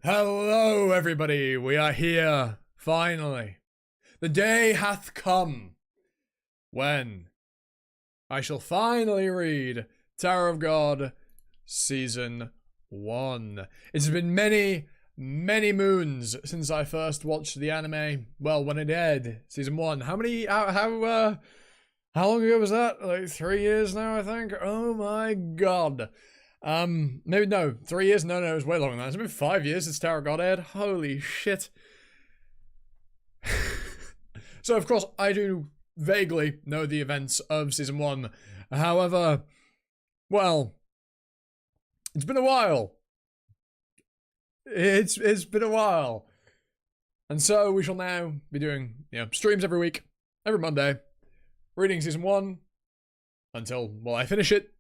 Hello, everybody. We are here, finally. The day hath come when I shall finally read Tower of God Season 1. It's been many moons since I first watched the anime. Well, when it aired, Season 1. How long ago was that? Like 3 years now, I think? Oh my god. Maybe no, 3 years? No, it was way longer than that. It's been 5 years since Tower of God aired. Holy shit. So, of course, I do vaguely know the events of Season 1. However, well, it's been a while. It's been a while. And so we shall now be doing, streams every week, every Monday, reading Season 1 until, well, I finish it.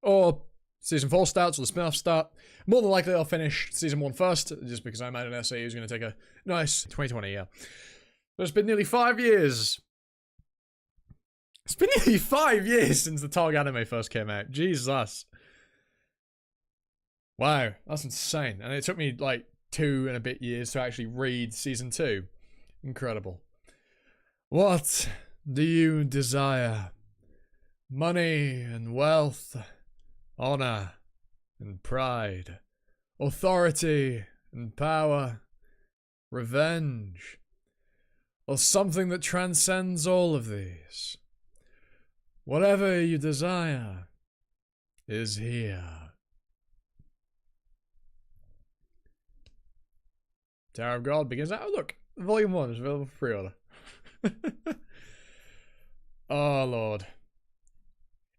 Or Season 4 starts or the spin-offs start. More than likely I'll finish Season 1 first, just because I imagine SAE is going to take a nice 2020 year. But it's been nearly 5 years. It's been nearly 5 years since the Tog anime first came out. Jesus. Wow, that's insane. And it took me like 2 and a bit years to actually read Season 2. Incredible. What do you desire? Money and wealth, honor and pride, authority and power, revenge, or something that transcends all of these. Whatever you desire is here. Tower of God begins. Oh, look, Volume 1 is available for pre-order. Oh, Lord.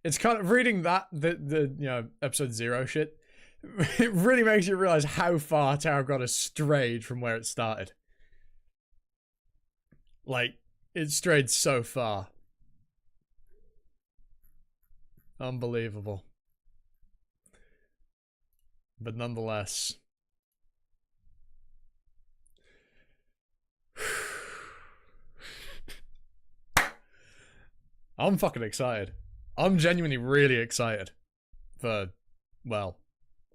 It's kind of reading that, the episode 0 shit, it really makes you realize how far Tower of God has strayed from where it started. Like, it strayed so far. Unbelievable. But nonetheless. I'm fucking excited. I'm genuinely really excited for, well,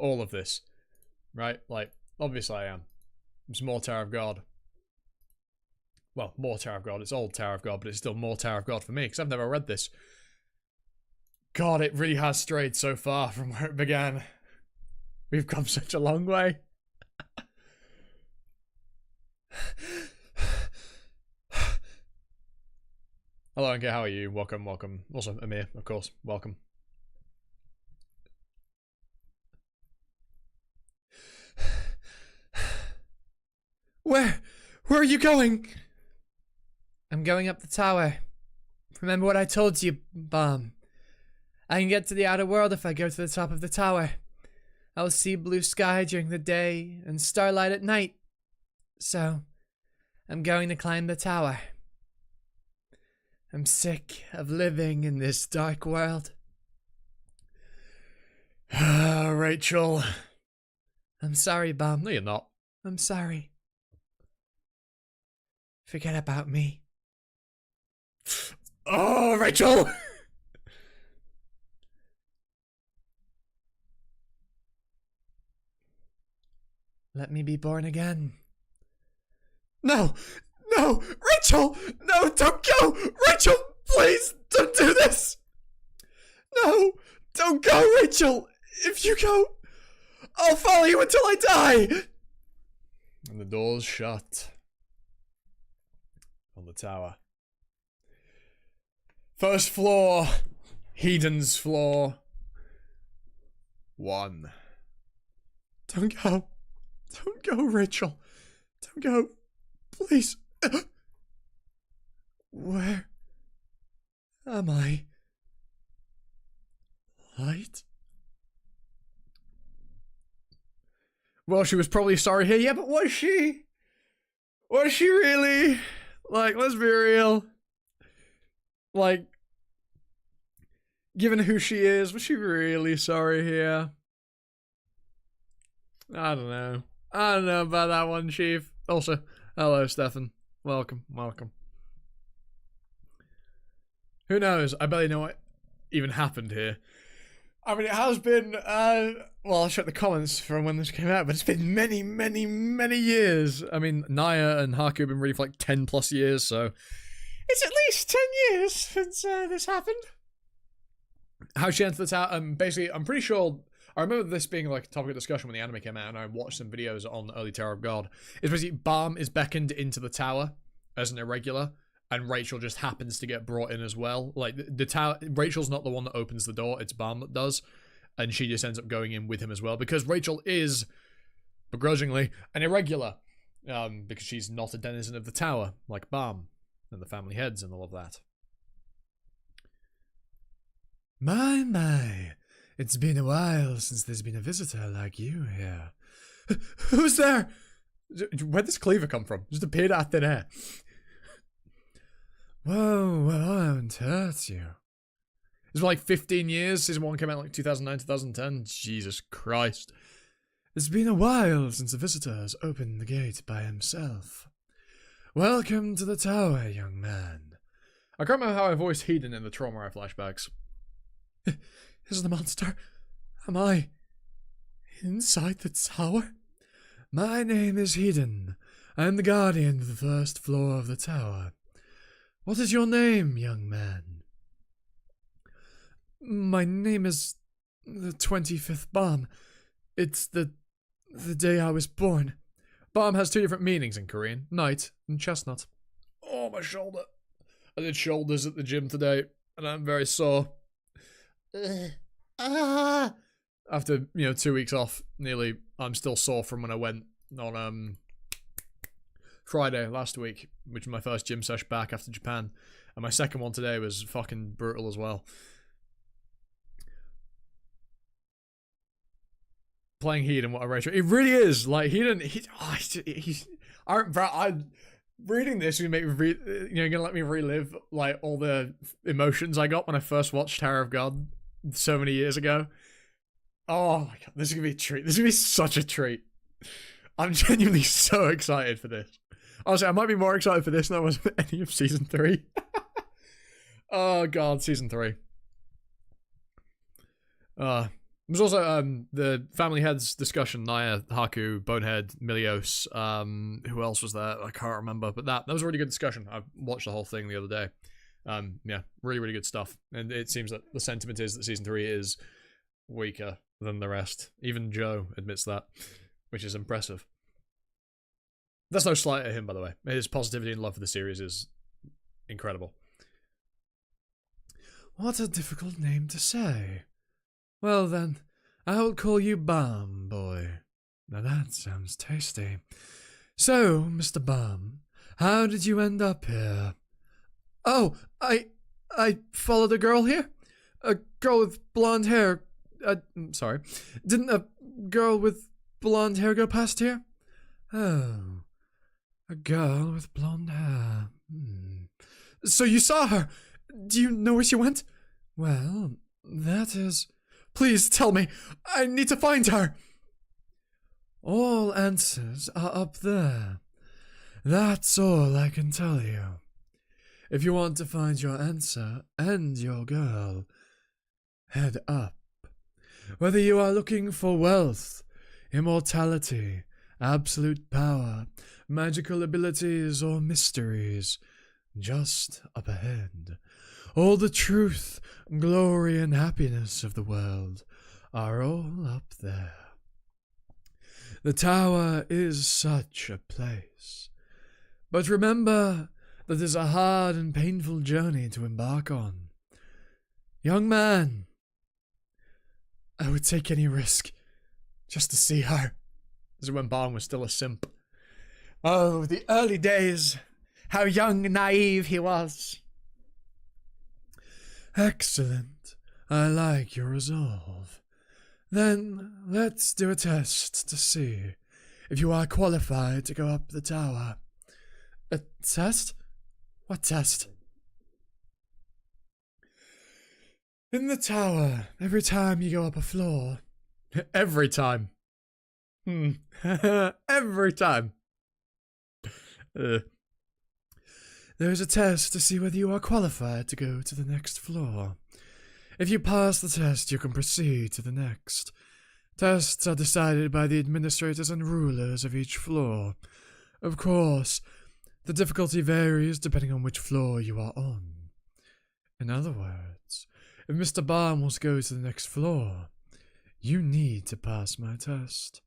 all of this, right? Like, obviously I am. It's more Tower of God. Well, more Tower of God. It's old Tower of God, but it's still more Tower of God for me, because I've never read this. God, it really has strayed so far from where it began. We've come such a long way. Hello, Anke, how are you? Welcome. Also, Amir, of course, welcome. Where are you going? I'm going up the tower. Remember what I told you, Bomb. I can get to the outer world if I go to the top of the tower. I'll see blue sky during the day and starlight at night. So, I'm going to climb the tower. I'm sick of living in this dark world. Rachel. I'm sorry, Bomb. No, you're not. I'm sorry. Forget about me. Oh, Rachel! Let me be born again. No! No! Rachel! No, don't go! Rachel, please, don't do this! No! Don't go, Rachel! If you go, I'll follow you until I die! And the door's shut. On the tower. First floor. Hedon's floor. 1. Don't go. Don't go, Rachel. Don't go. Please. Where am I? Light? Well, she was probably sorry here. Yeah, but was she? Was she really? Like, let's be real. Like, given who she is, was she really sorry here? I don't know. I don't know about that one, Chief. Also, hello, Stefan. Welcome. Who knows? I barely know what even happened here. I mean, it has been, well, I'll check the comments from when this came out, but it's been many, many, many years. I mean, Naya and Haku have been reading for like 10 plus years, so it's at least 10 years since this happened. How she entered the tower, basically, I'm pretty sure, I remember this being like a topic of discussion when the anime came out, and I watched some videos on Early Tower of God. It's basically, Balm is beckoned into the tower as an irregular, and Rachel just happens to get brought in as well. Like, the tower, Rachel's not the one that opens the door, it's Balm that does. And she just ends up going in with him as well. Because Rachel is, begrudgingly, an irregular. Because she's not a denizen of the tower, like Balm. And the family heads and all of that. My. It's been a while since there's been a visitor like you here. Who's there? Where'd this cleaver come from? Just appeared out of thin air. Whoa, well, I won't hurt you. It's been like 15 years. Season 1 came out like 2009, 2010. Jesus Christ. It's been a while since the visitor has opened the gate by himself. Welcome to the tower, young man. I can't remember how I voiced Hedon in the Trauma Eye flashbacks. Is the monster? Am I inside the tower? My name is Hedon. I am the guardian of the first floor of the tower. What is your name, young man? My name is the 25th Balm. It's the day I was born. Balm has 2 different meanings in Korean. Knight and chestnut. Oh, my shoulder. I did shoulders at the gym today, and I'm very sore. After, 2 weeks off, nearly, I'm still sore from when I went on, Friday last week, which was my first gym sesh back after Japan, and my second one today was fucking brutal as well. Playing Hedon, what a ratio! It really is like Hedon. He's reading this. Gonna let me relive like all the emotions I got when I first watched Tower of God so many years ago. Oh my god, this is gonna be a treat. This is gonna be such a treat. I'm genuinely so excited for this. Honestly, I might be more excited for this than I was for any of season 3. Oh god, season 3. There's also the family heads discussion. Naya, Haku, Bonehead, Milios. Who else was there? I can't remember, but that was a really good discussion. I watched the whole thing the other day. Yeah, really, really good stuff. And it seems that the sentiment is that season 3 is weaker than the rest. Even Joe admits that, which is impressive. That's no slight at him, by the way. His positivity and love for the series is incredible. What a difficult name to say. Well then, I will call you Balm, boy. Now that sounds tasty. So, Mr. Balm, how did you end up here? Oh, I followed a girl here? A girl with blonde hair. Sorry. Didn't a girl with blonde hair go past here? Oh, a girl with blonde hair. So you saw her. Do you know where she went? Well, that is... Please tell me. I need to find her. All answers are up there. That's all I can tell you. If you want to find your answer and your girl, head up. Whether you are looking for wealth, immortality, absolute power, magical abilities, or mysteries, just up ahead, all the truth, glory, and happiness of the world are all up there. The tower is such a place. But remember that it is a hard and painful journey to embark on. Young man, I would take any risk just to see her. This is when Balm was still a simp. Oh, the early days. How young and naive he was. Excellent. I like your resolve. Then let's do a test to see if you are qualified to go up the tower. A test? What test? In the tower, every time you go up a floor. Every time. Every time. There's a test to see whether you are qualified to go to the next floor. If you pass the test, you can proceed to the next. Tests are decided by the administrators and rulers of each floor. Of course, the difficulty varies depending on which floor you are on. In other words, if Mr. Barn wants to go to the next floor, you need to pass my test.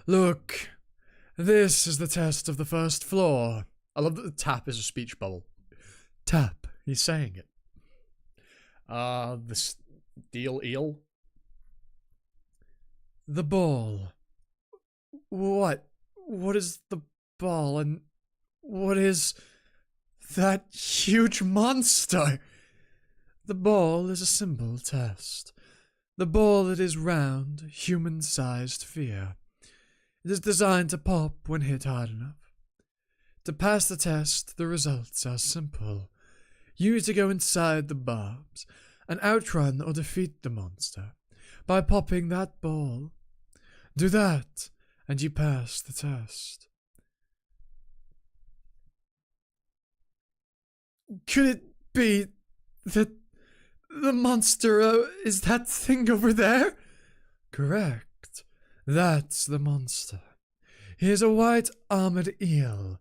Look, this is the test of the first floor. I love that the tap is a speech bubble. Tap, he's saying it. The steel eel? The ball. What? What is the ball, and what is that huge monster? The ball is a simple test. The ball that is round, human-sized sphere. It is designed to pop when hit hard enough. To pass the test, the results are simple. You need to go inside the barbs and outrun or defeat the monster by popping that ball. Do that, and you pass the test. Could it be that the monster is that thing over there? Correct. That's the monster. He is a white armored eel.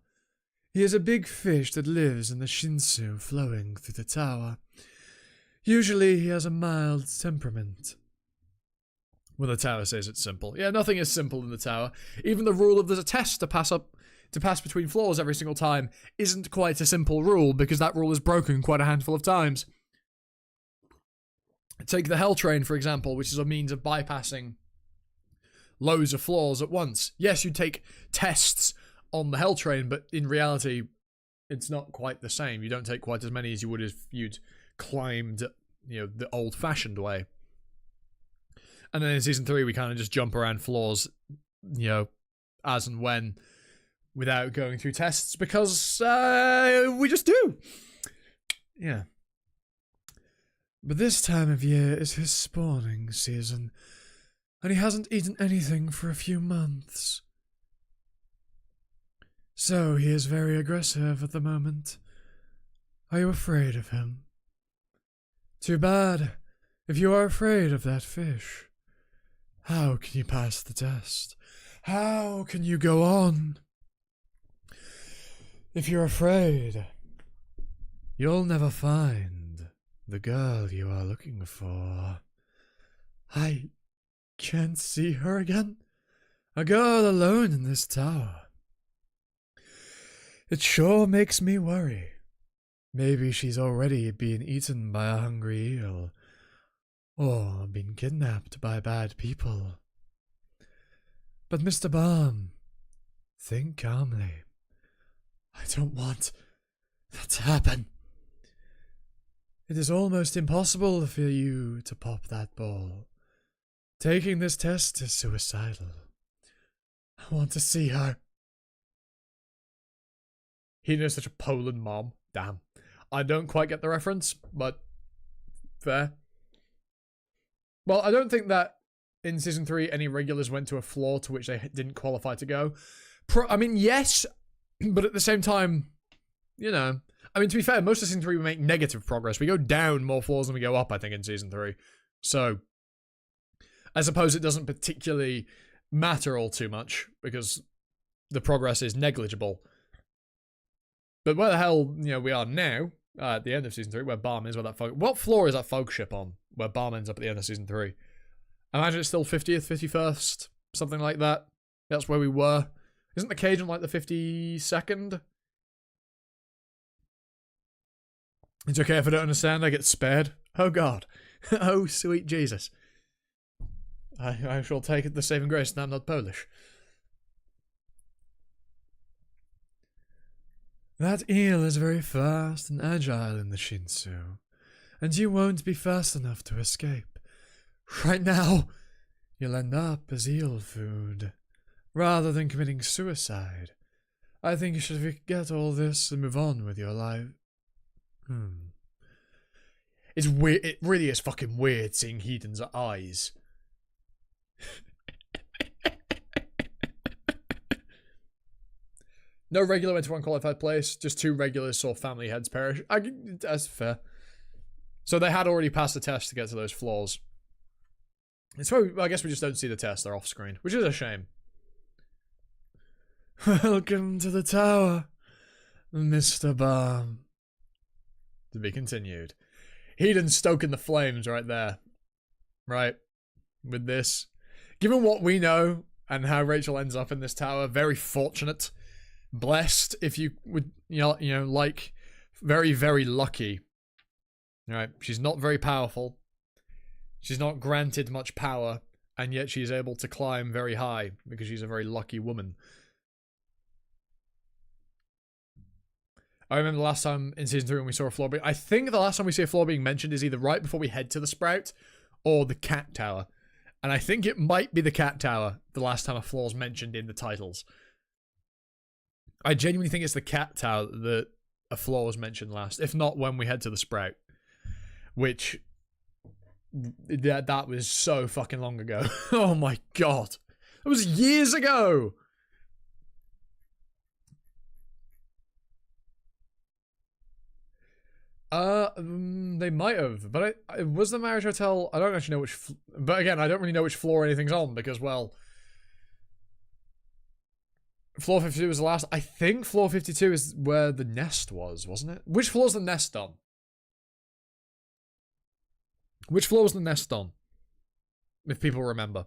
He is a big fish that lives in the Shinsu flowing through the tower. Usually he has a mild temperament. Well, the tower says it's simple. Yeah, nothing is simple in the tower. Even the rule of there's a test to pass between floors every single time isn't quite a simple rule, because that rule is broken quite a handful of times. Take the Hell Train, for example, which is a means of bypassing loads of floors at once. Yes, you take tests on the Hell Train, but in reality, it's not quite the same. You don't take quite as many as you would if you'd climbed, the old-fashioned way. And then in Season 3, we kind of just jump around floors, as and when, without going through tests, because we just do. Yeah. But this time of year is his spawning season, and he hasn't eaten anything for a few months. So he is very aggressive at the moment. Are you afraid of him? Too bad. If you are afraid of that fish, how can you pass the test? How can you go on? If you're afraid, you'll never find the girl you are looking for. I can't see her again. A girl alone in this tower. It sure makes me worry. Maybe she's already been eaten by a hungry eel, or been kidnapped by bad people. But Mr. Baum, think calmly. I don't want that to happen. It is almost impossible for you to pop that ball. Taking this test is suicidal. I want to see her. He knows such a Poland mom. Damn. I don't quite get the reference, but fair. Well, I don't think that in Season 3 any regulars went to a floor to which they didn't qualify to go. Yes, but at the same time, to be fair, most of Season 3 we make negative progress. We go down more floors than we go up, I think, in Season 3. So, I suppose it doesn't particularly matter all too much, because the progress is negligible. But where the hell, we are now, at the end of Season 3, where Barm is, what floor is that folk ship on, where Barm ends up at the end of Season 3? I imagine it's still 50th, 51st, something like that. That's where we were. Isn't the cage on, the 52nd? It's okay if I don't understand, I get spared. Oh God. Oh sweet Jesus. I shall take it the saving grace that I'm not Polish. That eel is very fast and agile in the Shinsu, and you won't be fast enough to escape. Right now, you'll end up as eel food. Rather than committing suicide, I think you should forget all this and move on with your life. It's weird. It really is fucking weird seeing Heaton's eyes. No regular went to unqualified place. Just 2 regulars saw family heads perish. That's fair. So they had already passed the test to get to those floors. So I guess we just don't see the test. They're off screen, which is a shame. Welcome to the tower, Mr. Baum. To be continued. Hedon stoking the flames right there. Right? With this. Given what we know and how Rachel ends up in this tower, very fortunate. Blessed, if you would, you know, like, very, very lucky. Right? She's not very powerful. She's not granted much power, and yet she's able to climb very high because she's a very lucky woman. I remember the last time in season 3 when we saw a floor being... I think the last time we see a floor being mentioned is either right before we head to the Sprout or the Cat Tower. And I think it might be the Cat Tower the last time a floor's mentioned in the titles. I genuinely think it's the Cat Tower that a floor was mentioned last, if not when we head to the Sprout. Which... that was so fucking long ago. Oh my god. That was years ago! They might have, but was the marriage hotel? I don't actually know which. But again, I don't really know which floor anything's on because, well, floor 52 was the last. I think floor 52 is where the nest was, wasn't it? Which floor's the nest on? Which floor was the nest on? If people remember,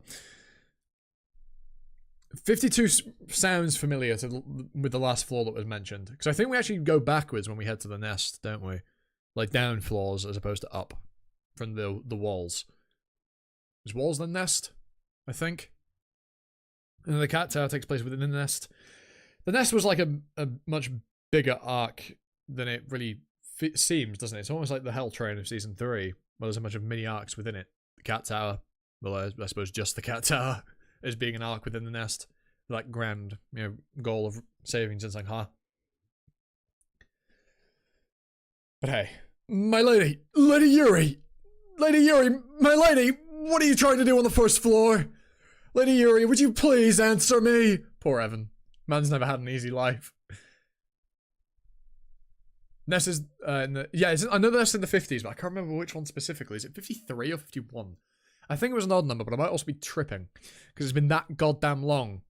52 sounds familiar with the last floor that was mentioned because I think we actually go backwards when we head to the nest, don't we? Like down floors as opposed to up from the walls. Is walls the nest? I think. And the Cat Tower takes place within the nest. The nest was like a much bigger arc than it really seems, doesn't it? It's almost like the Hell Train of season 3, where there's a bunch of mini arcs within it. The Cat Tower, well, I suppose just the Cat Tower as being an arc within the nest. Like grand, you know, goal of saving Zinsang Ha. But hey. My lady! Lady Yuri! Lady Yuri! My lady! What are you trying to do on the first floor? Lady Yuri, would you please answer me? Poor Evan. Man's never had an easy life. Nest is, yeah, I know Nest in the 50s, but I can't remember which one specifically. Is it 53 or 51? I think it was an odd number, but I might also be tripping. Because it's been that goddamn long.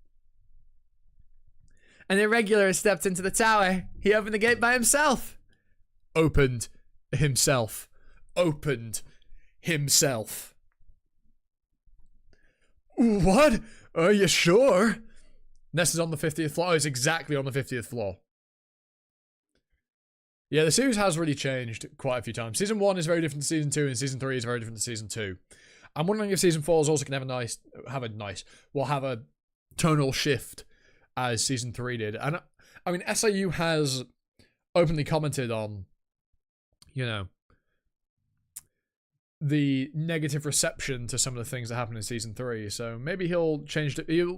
An irregular has stepped into the tower. He opened the gate by himself. Opened himself. Opened himself. What? Are you sure? Nest is on the 50th floor. Oh, it's exactly on the 50th floor. Yeah, the series has really changed quite a few times. Season 1 is very different to Season 2, and Season 3 is very different to Season 2. I'm wondering if Season 4 is also going to have a tonal shift as Season 3 did. And, I mean, SIU has openly commented on, you know, the negative reception to some of the things that happen in Season 3. So maybe he'll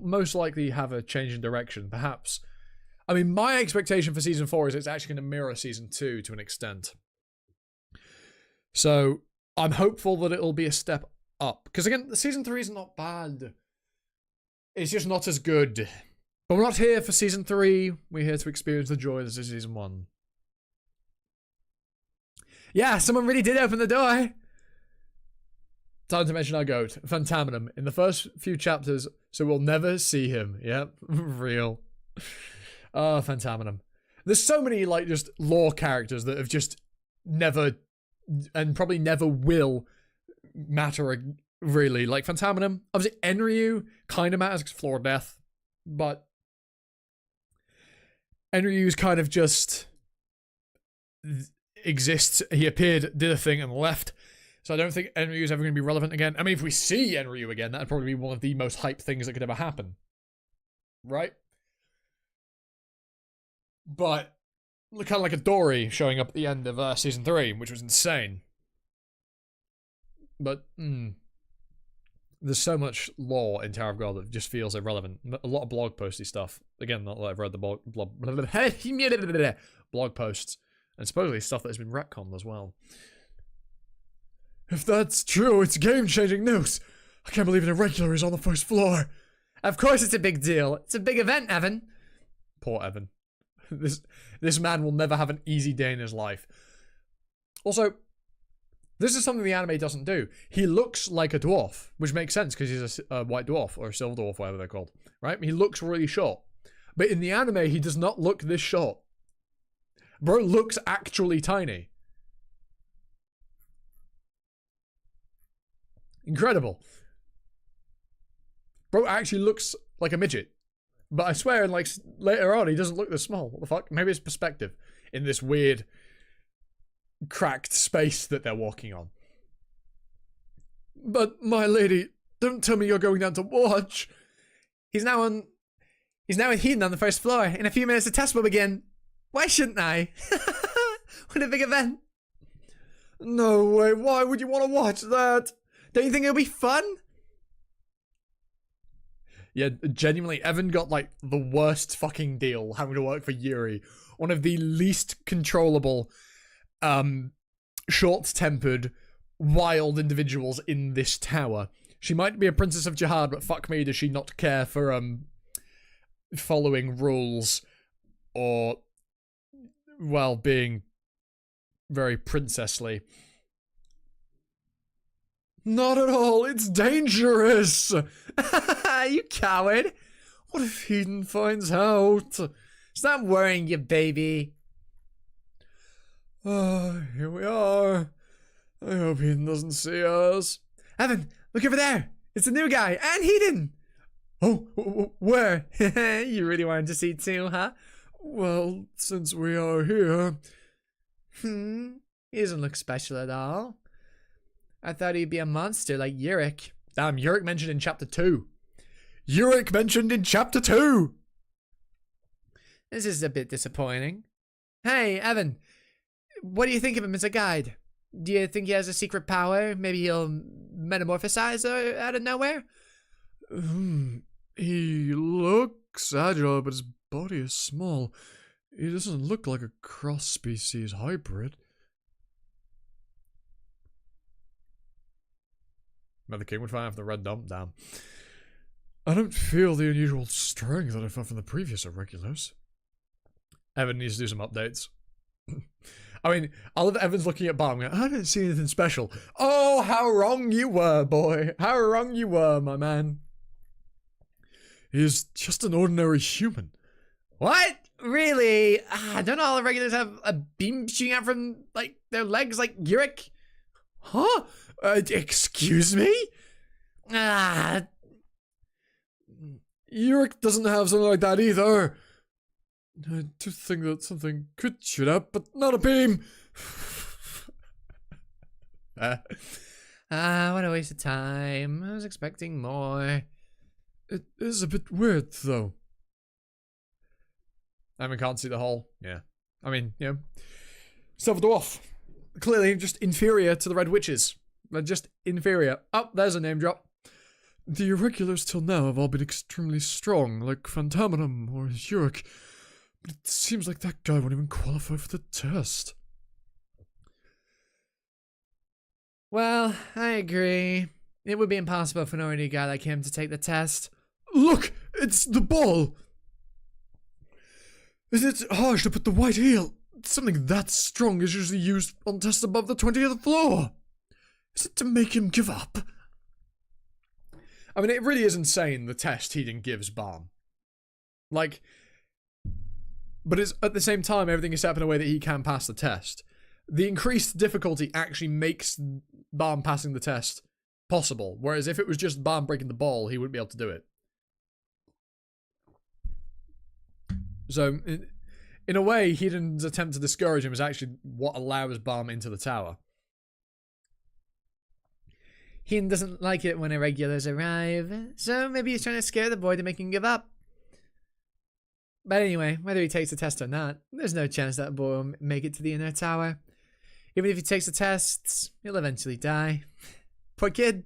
most likely have a change in direction, perhaps. I mean, my expectation for Season 4 is it's actually going to mirror Season 2 to an extent. So I'm hopeful that it'll be a step up. Because again, Season 3 is not bad. It's just not as good. But we're not here for Season 3. We're here to experience the joy that is Season 1. Yeah, someone really did open the door. Time to mention our goat, Phantaminum, in the first few chapters, so we'll never see him. Yep, real. Oh, Phantaminum. There's so many, like, just lore characters that have just never, and probably never will, matter, really. Like, Phantaminum, obviously, Enryu kind of matters because Floor of Death, but Enryu's kind of just exists. He appeared, did a thing, and left. So I don't think Enryu is ever going to be relevant again. I mean, if we see Enryu again, that'd probably be one of the most hyped things that could ever happen. Right? But, kind of like a Dory showing up at the end of Season 3, which was insane. But, there's so much lore in Tower of God that just feels irrelevant. A lot of blog posty stuff. Again, not that I've read the blog posts. And supposedly stuff that has been retconned as well. If that's true, it's game-changing news. I can't believe an irregular is on the first floor. Of course it's a big deal. It's a big event, Evan. Poor Evan. This man will never have an easy day in his life. Also, This is something the anime doesn't do. He looks like a dwarf, which makes sense because he's a white dwarf or a silver dwarf, whatever they're called, right? He looks really short. But in the anime, he does not look this short. Bro looks actually tiny. Incredible. Bro actually looks like a midget. But I swear, and like later on, he doesn't look this small. What the fuck? Maybe it's perspective in this weird cracked space that they're walking on. But my lady, don't tell me you're going down to watch. He's now in Heaton on the first floor. In a few minutes the test will begin. Why shouldn't I? What a big event. No way, why would you want to watch that? Don't you think it'll be fun? Yeah, genuinely, Evan got like the worst fucking deal having to work for Yuri. One of the least controllable, short-tempered, wild individuals in this tower. She might be a princess of Jihad, but fuck me, does she not care for, following rules or, well, being very princessly. Not at all, it's dangerous! You coward! What if Heaton finds out? Stop worrying, you baby. Here we are. I hope Heaton doesn't see us. Evan, look over there! It's the new guy, and Heaton! Oh, where? You really wanted to see too, huh? Well, since we are here... He doesn't look special at all. I thought he'd be a monster like Yurik. Damn, Yurik mentioned in chapter 2. Yurik mentioned in chapter 2! This is a bit disappointing. Hey, Evan. What do you think of him as a guide? Do you think he has a secret power? Maybe he'll metamorphosize out of nowhere? He looks agile, but his body is small. He doesn't look like a cross-species hybrid. But the king would find after the red dump, damn. I don't feel the unusual strength that I felt from the previous irregulars. Evan needs to do some updates. I mean, I love that Evan's looking at Barm going, I didn't see anything special. Oh, how wrong you were, boy. How wrong you were, my man. He's just an ordinary human. What? Really? Don't all the regulars have a beam shooting out from, like, their legs like Yurik? Huh? Excuse me? Yurik doesn't have something like that either. I do think that something could shoot up, but not a beam. What a waste of time. I was expecting more. It is a bit weird, though. I mean, can't see the hole. Yeah. I mean, you know. Silver Dwarf. Clearly just inferior to the Red Witches. They're just inferior. Oh, there's a name drop. The irregulars till now have all been extremely strong, like Phantaminum or Yurik. But it seems like that guy won't even qualify for the test. Well, I agree. It would be impossible for an ordinary guy like him to take the test. Look! It's the ball! Is it harsh to put the white heel? Something that strong is usually used on tests above the 20th floor. Is it to make him give up? I mean, it really is insane, the test Heaton gives Balm. Like, but it's at the same time, everything is set up in a way that he can pass the test. The increased difficulty actually makes Balm passing the test possible, whereas if it was just Balm breaking the ball, he wouldn't be able to do it. So, in a way, Heaton's attempt to discourage him is actually what allows Balm into the tower. Heaton doesn't like it when irregulars arrive, so maybe he's trying to scare the boy to make him give up. But anyway, whether he takes the test or not, there's no chance that boy will make it to the inner tower. Even if he takes the tests, he'll eventually die. Poor kid.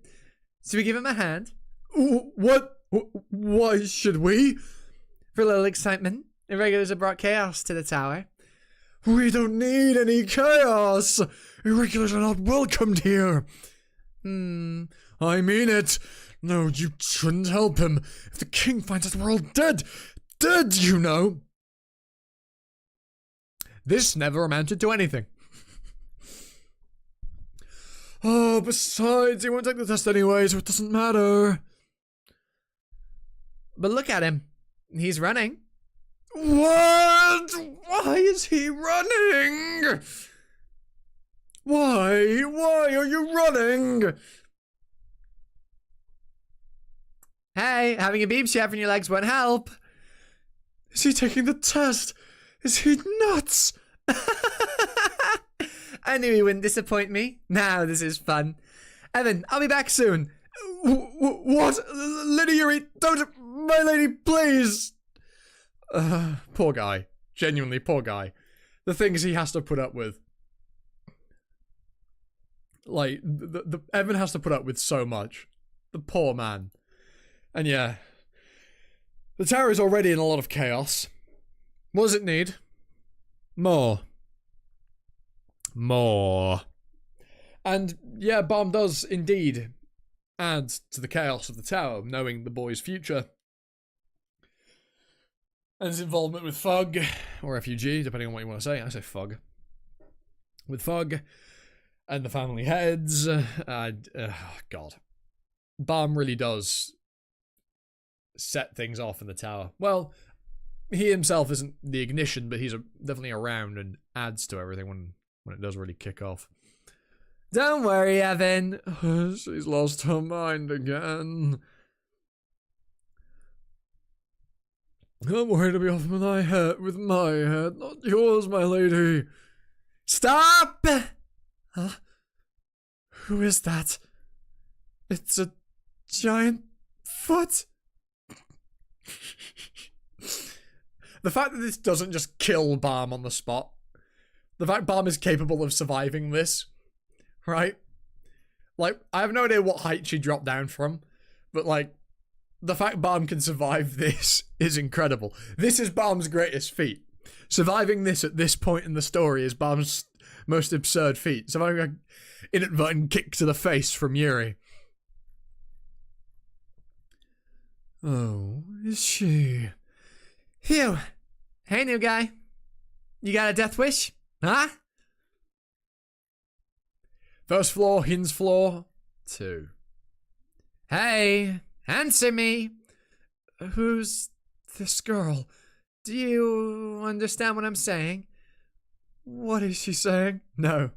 So we give him a hand. What? Why should we? For a little excitement, irregulars have brought chaos to the tower. We don't need any chaos! Irregulars are not welcomed here! I mean it! No, you shouldn't help him. If the king finds us, we're all dead! Dead, you know! This never amounted to anything. Oh, besides, he won't take the test anyway, so it doesn't matter. But look at him. He's running. What? Why is he running? Why? Why are you running? Hey, having a beep shaft in your legs won't help. Is he taking the test? Is he nuts? I knew he wouldn't disappoint me. Now this is fun. Evan, I'll be back soon. What? Lydia, don't... My lady, please! Poor guy. Genuinely, poor guy. The things he has to put up with. Like, the Evan has to put up with so much. The poor man. And yeah. The tower is already in a lot of chaos. What does it need? More. More. And yeah, Balm does indeed add to the chaos of the tower, knowing the boy's future. And his involvement with Fug, or Refugee, depending on what you want to say. I say Fug. With Fug, and the family heads. God. Balm really does set things off in the tower. Well, he himself isn't the ignition, but he's definitely around and adds to everything when it does really kick off. Don't worry, Evan. She's lost her mind again. I'm worried to be off with my head, not yours, my lady. Stop! Huh? Who is that? It's a giant foot. The fact that this doesn't just kill Balm on the spot. The fact Balm is capable of surviving this. Right? Like, I have no idea what height she dropped down from. But, like, the fact Balm can survive this is incredible. This is Balm's greatest feat. Surviving this at this point in the story is Balm's most absurd feat. Surviving an inadvertent kick to the face from Yuri. Oh, is she? Phew. Hey, new guy. You got a death wish? Huh? First floor, Hin's floor, 2. Hey, answer me. Who's this girl? Do you understand what I'm saying? What is she saying? No.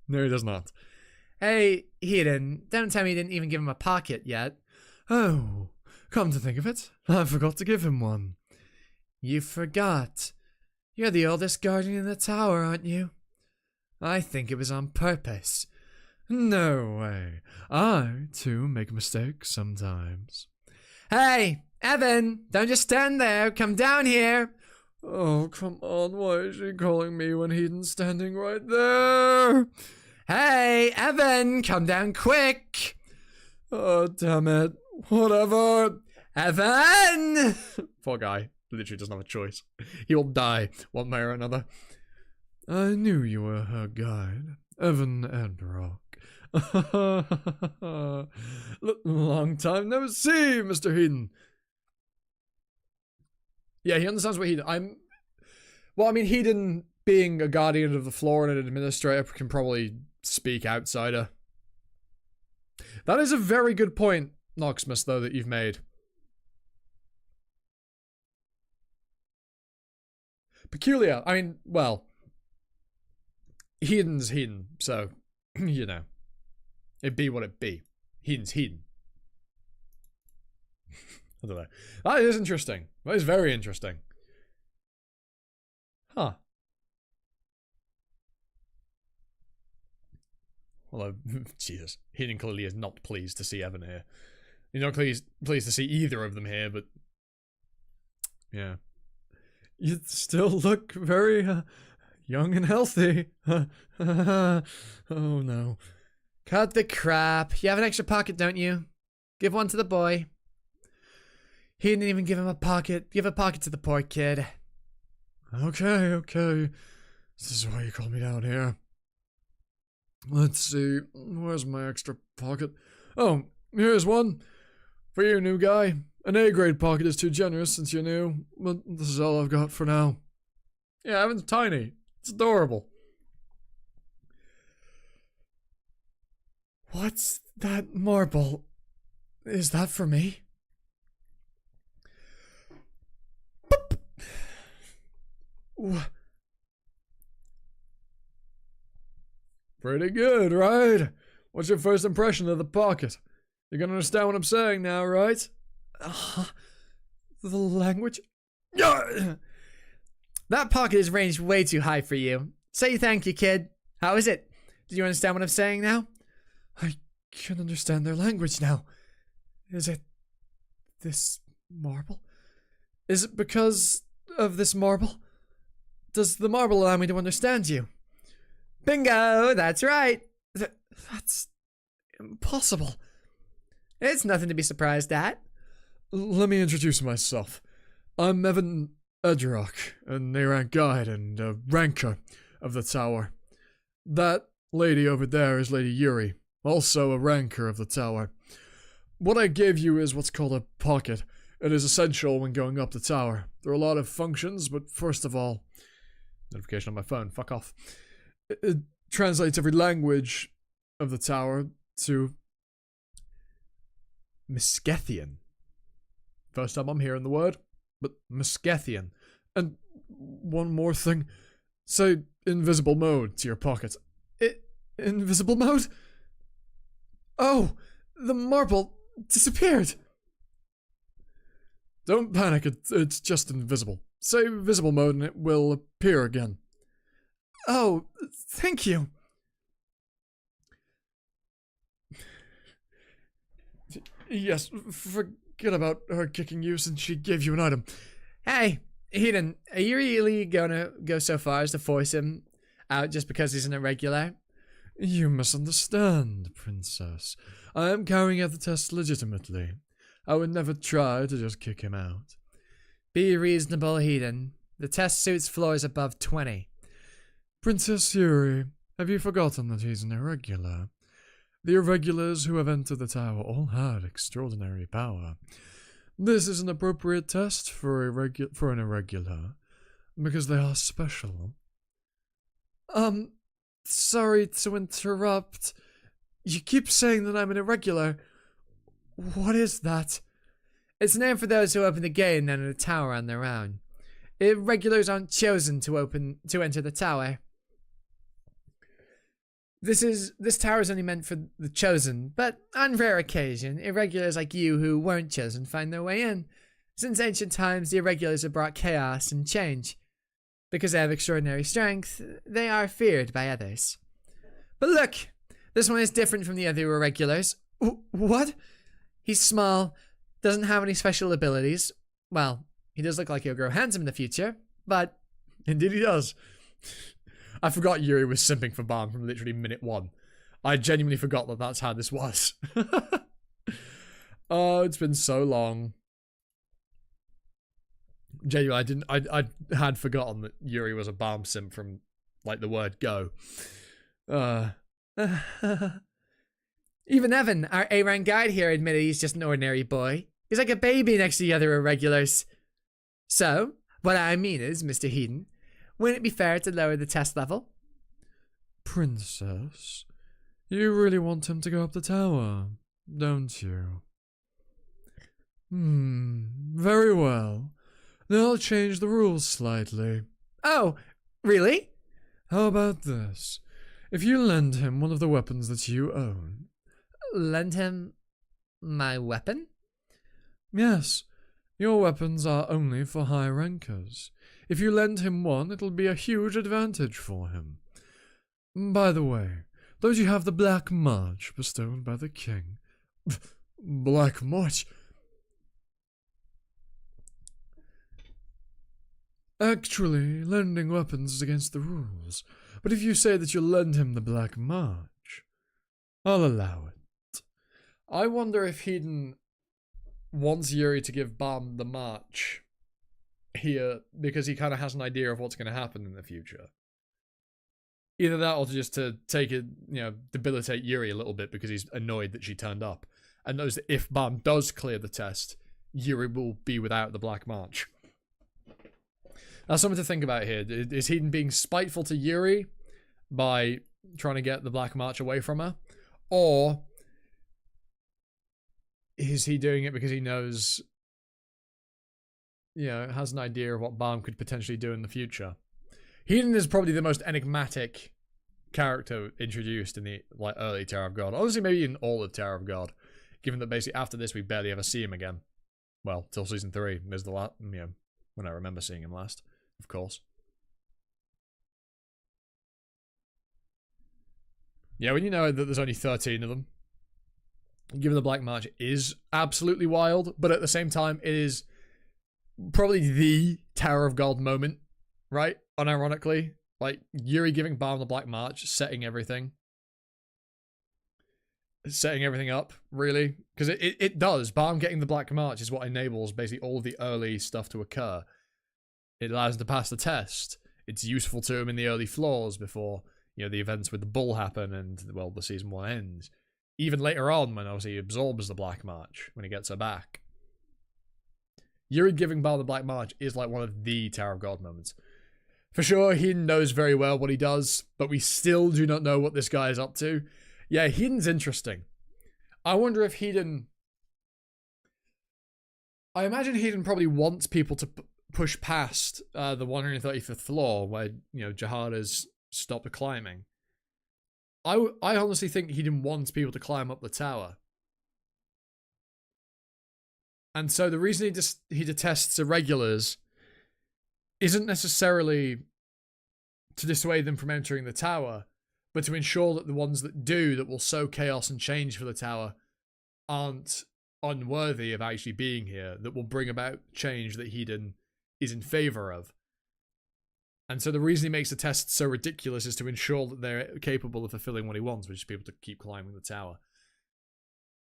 No, he does not. Hey, Eden, don't tell me you didn't even give him a pocket yet. Oh, come to think of it, I forgot to give him one. You forgot. You're the oldest guardian in the tower, aren't you? I think it was on purpose. No way. I, too, make mistakes sometimes. Hey, Evan, don't just stand there. Come down here. Oh, come on. Why is she calling me when Heden's standing right there? Hey, Evan, come down quick. Oh, damn it. Whatever. Evan! Poor guy. Literally doesn't have a choice. He will die one way or another. I knew you were her guide. Evan and Brock. Long time no see, Mr. Heaton. Yeah, he understands what Heaton... Well, I mean, Heaton, being a guardian of the floor and an administrator, can probably speak outsider. That is a very good point, Noxmus, though, that you've made. Peculiar. I mean, well... Heaton's Heaton, so, you know. It be what it be. Heaton's Heaton. I don't know. That is interesting. That is very interesting. Huh. Although, Jesus. Heaton clearly is not pleased to see Evan here. He's not pleased to see either of them here, but... Yeah. You still look very, young and healthy. Oh, no. Cut the crap. You have an extra pocket, don't you? Give one to the boy. He didn't even give him a pocket. Give a pocket to the poor kid. Okay. This is why you called me down here. Let's see. Where's my extra pocket? Oh, here's one. For you, new guy. An A-grade pocket is too generous since you're new, but this is all I've got for now. Yeah, Evan's tiny. It's adorable. What's that marble? Is that for me? Pretty good, right? What's your first impression of the pocket? You can understand what I'm saying now, right? The language? That pocket is ranged way too high for you. Say thank you, kid. How is it? Do you understand what I'm saying now? I can understand their language now. Is it this marble? Is it because of this marble? Does the marble allow me to understand you? Bingo! That's right. That's impossible. It's nothing to be surprised at. Let me introduce myself. I'm Evan Edrock, an A-rank guide and a ranker of the tower. That lady over there is Lady Yuri, also a ranker of the tower. What I gave you is what's called a pocket. It is essential when going up the tower. There are a lot of functions, but first of all... Notification on my phone, fuck off. It translates every language of the tower to Mescethian. First time I'm hearing the word, but Mescethian. And one more thing. Say invisible mode to your pocket. Invisible mode? Oh, the marble disappeared. Don't panic, it's just invisible. Say visible mode and it will appear again. Oh, thank you. Yes, forget about her kicking you since she gave you an item. Hey, Eden, are you really gonna go so far as to force him out just because he's an irregular? You misunderstand, princess. I am carrying out the test legitimately. I would never try to just kick him out. Be reasonable, Eden. The test suits floors above 20. Princess Yuri, have you forgotten that he's an irregular? The irregulars who have entered the tower all had extraordinary power. This is an appropriate test for an irregular, because they are special. Sorry to interrupt. You keep saying that I'm an irregular. What is that? It's named for those who open the gate and enter the tower on their own. Irregulars aren't chosen to enter the tower. This tower is only meant for the chosen, but on rare occasion, irregulars like you who weren't chosen find their way in. Since ancient times, the irregulars have brought chaos and change. Because they have extraordinary strength, they are feared by others. But look, this one is different from the other irregulars. What? He's small, doesn't have any special abilities. Well, he does look like he'll grow handsome in the future, but... Indeed he does. I forgot Yuri was simping for Balm from literally minute 1. I genuinely forgot that that's how this was. Oh, it's been so long. Genuinely, I had forgotten that Yuri was a Balm simp from, like, the word go. Even Evan, our A-rank guide here, admitted he's just an ordinary boy. He's like a baby next to the other irregulars. So, what I mean is, Mr. Heaton, wouldn't it be fair to lower the test level? Princess, you really want him to go up the tower, don't you? Very well. Then I'll change the rules slightly. Oh, really? How about this? If you lend him one of the weapons that you own... Lend him my weapon? Yes. Your weapons are only for high rankers. If you lend him one, it'll be a huge advantage for him. By the way, don't you have the Black March bestowed by the king? Black March? Actually, lending weapons is against the rules. But if you say that you'll lend him the Black March, I'll allow it. I wonder if Hedon wants Yuri to give Balm the March here because he kind of has an idea of what's going to happen in the future. Either that or just to take it, debilitate Yuri a little bit because he's annoyed that she turned up. And knows that if Balm does clear the test, Yuri will be without the Black March. That's something to think about here. Is Hedon being spiteful to Yuri by trying to get the Black March away from her? Or is he doing it because he knows, has an idea of what Balm could potentially do in the future? Hedon is probably the most enigmatic character introduced in the early Tower of God. Honestly, maybe in all of Tower of God, given that basically after this we barely ever see him again. Well, till season 3 is the last, when I remember seeing him last, of course. Yeah, when you know that there's only 13 of them, given the Black March is absolutely wild, but at the same time, it is probably the Tower of God moment, right? Unironically, Yuri giving Balm the Black March, setting everything up, really, because it does. Balm getting the Black March is what enables basically all of the early stuff to occur. It allows him to pass the test. It's useful to him in the early floors before the events with the bull happen and the season 1 ends. Even later on, when obviously he absorbs the Black March when he gets her back. Yuri giving Balm the Black March is one of the Tower of God moments. For sure, Hedon knows very well what he does, but we still do not know what this guy is up to. Yeah, Hedon's interesting. I wonder if Hedon... I imagine Hedon probably wants people to push past the 135th floor where, Jahada's stopped climbing. I honestly think Hedon wants people to climb up the tower. And so the reason he detests irregulars isn't necessarily to dissuade them from entering the tower, but to ensure that the ones that do, that will sow chaos and change for the tower, aren't unworthy of actually being here, that will bring about change that Hedon is in favor of. And so the reason he makes the tests so ridiculous is to ensure that they're capable of fulfilling what he wants, which is people to keep climbing the tower.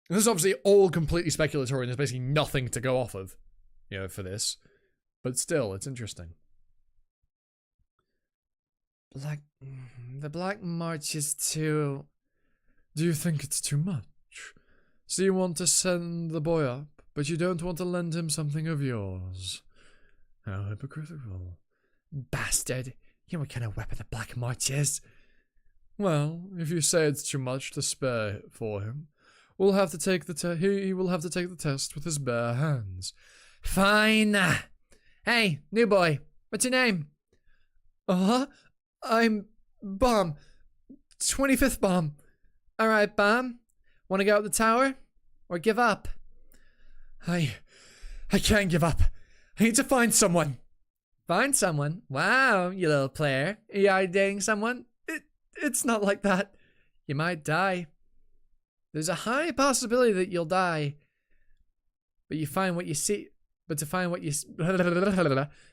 And this is obviously all completely speculatory, and there's basically nothing to go off of, for this. But still, it's interesting. The Black March is too... Do you think it's too much? So you want to send the boy up, but you don't want to lend him something of yours? How hypocritical. Bastard. You know what kind of weapon the Black March is. Well, if you say it's too much to spare for him, we'll have to take he will have to take the test with his bare hands. Fine. Hey, new boy, what's your name? I'm Balm. 25th Balm. Alright, Balm. Want to go up the tower? Or give up? I can't give up. I need to find someone. Find someone? Wow, you little player. Are you dating someone? It's not like that. You might die. There's a high possibility that you'll die. But you find what you see. But to find what you...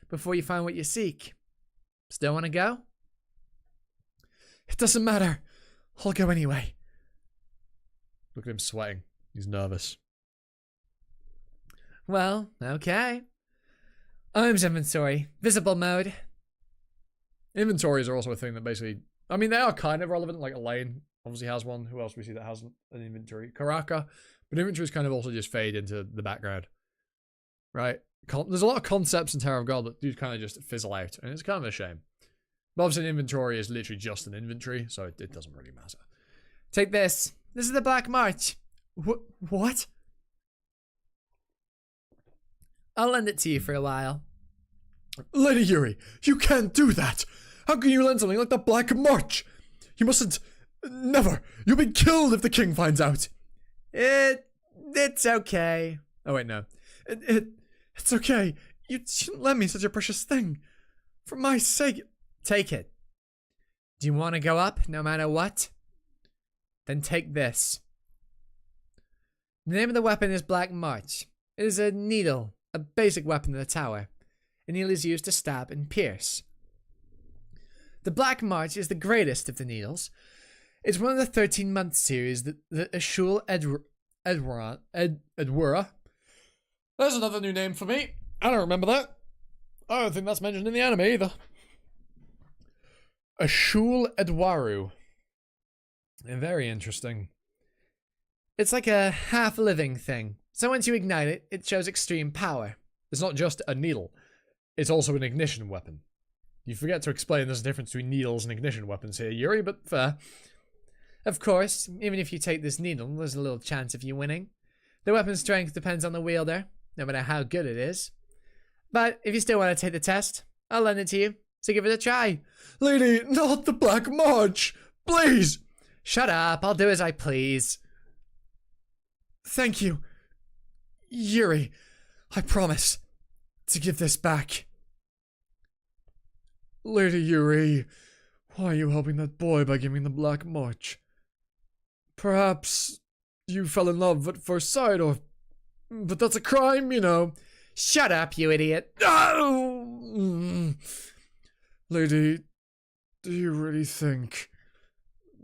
before you find what you seek. Still want to go? It doesn't matter. I'll go anyway. Look at him sweating. He's nervous. Well, okay. Arms inventory. Visible mode. Inventories are also a thing that basically... I mean, they are kind of relevant. Elaine obviously has one. Who else we see that has an inventory? Karaka. But inventories kind of also just fade into the background. Right? There's a lot of concepts in Tower of God that do kind of just fizzle out. And it's kind of a shame. But obviously an inventory is literally just an inventory. So it doesn't really matter. Take this. This is the Black March. What? I'll lend it to you for a while. Lady Yuri, you can't do that. How can you lend something like the Black March? You mustn't... Never. You'll be killed if the king finds out. It's okay. Oh, wait, no. It's okay. You shouldn't lend me such a precious thing. For my sake... Take it. Do you want to go up no matter what? Then take this. The name of the weapon is Black March. It is a needle, a basic weapon in the tower. A needle is used to stab and pierce. The Black March is the greatest of the needles. It's one of the 13-month series that Ashul Edwura. There's another new name for me. I don't remember that. I don't think that's mentioned in the anime either. Ashul Edwaru. Very interesting. It's like a half-living thing. So once you ignite it, it shows extreme power. It's not just a needle. It's also an ignition weapon. You forget to explain there's a difference between needles and ignition weapons here, Yuri, but fair. Of course, even if you take this needle, there's a little chance of you winning. The weapon strength depends on the wielder, no matter how good it is. But if you still want to take the test, I'll lend it to you, so give it a try. Lady, not the Black March! Please! Shut up, I'll do as I please. Thank you, Yuri. I promise to give this back. Lady Yuri, why are you helping that boy by giving the Black March? Perhaps you fell in love at first sight, but that's a crime, you know. Shut up, you idiot. Oh! Lady, do you really think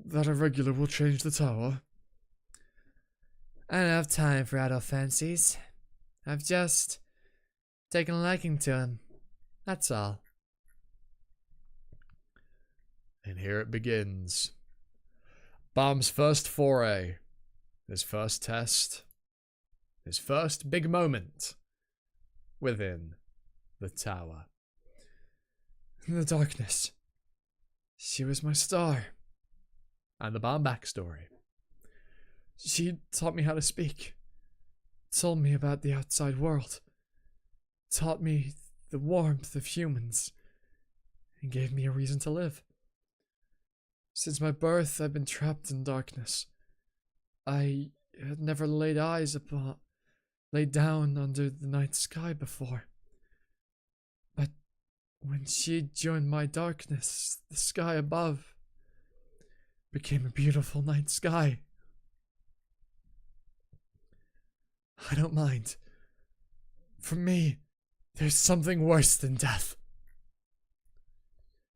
that a regular will change the tower? I don't have time for adult fancies. I've just taken a liking to him. That's all. And here it begins. Balm's first foray. His first test. His first big moment. Within the tower. In the darkness, she was my star. And the Balm backstory. She taught me how to speak. Told me about the outside world. Taught me the warmth of humans. And gave me a reason to live. Since my birth, I've been trapped in darkness. I had never laid down under the night sky before. But when she joined my darkness, the sky above became a beautiful night sky. I don't mind. For me, there's something worse than death.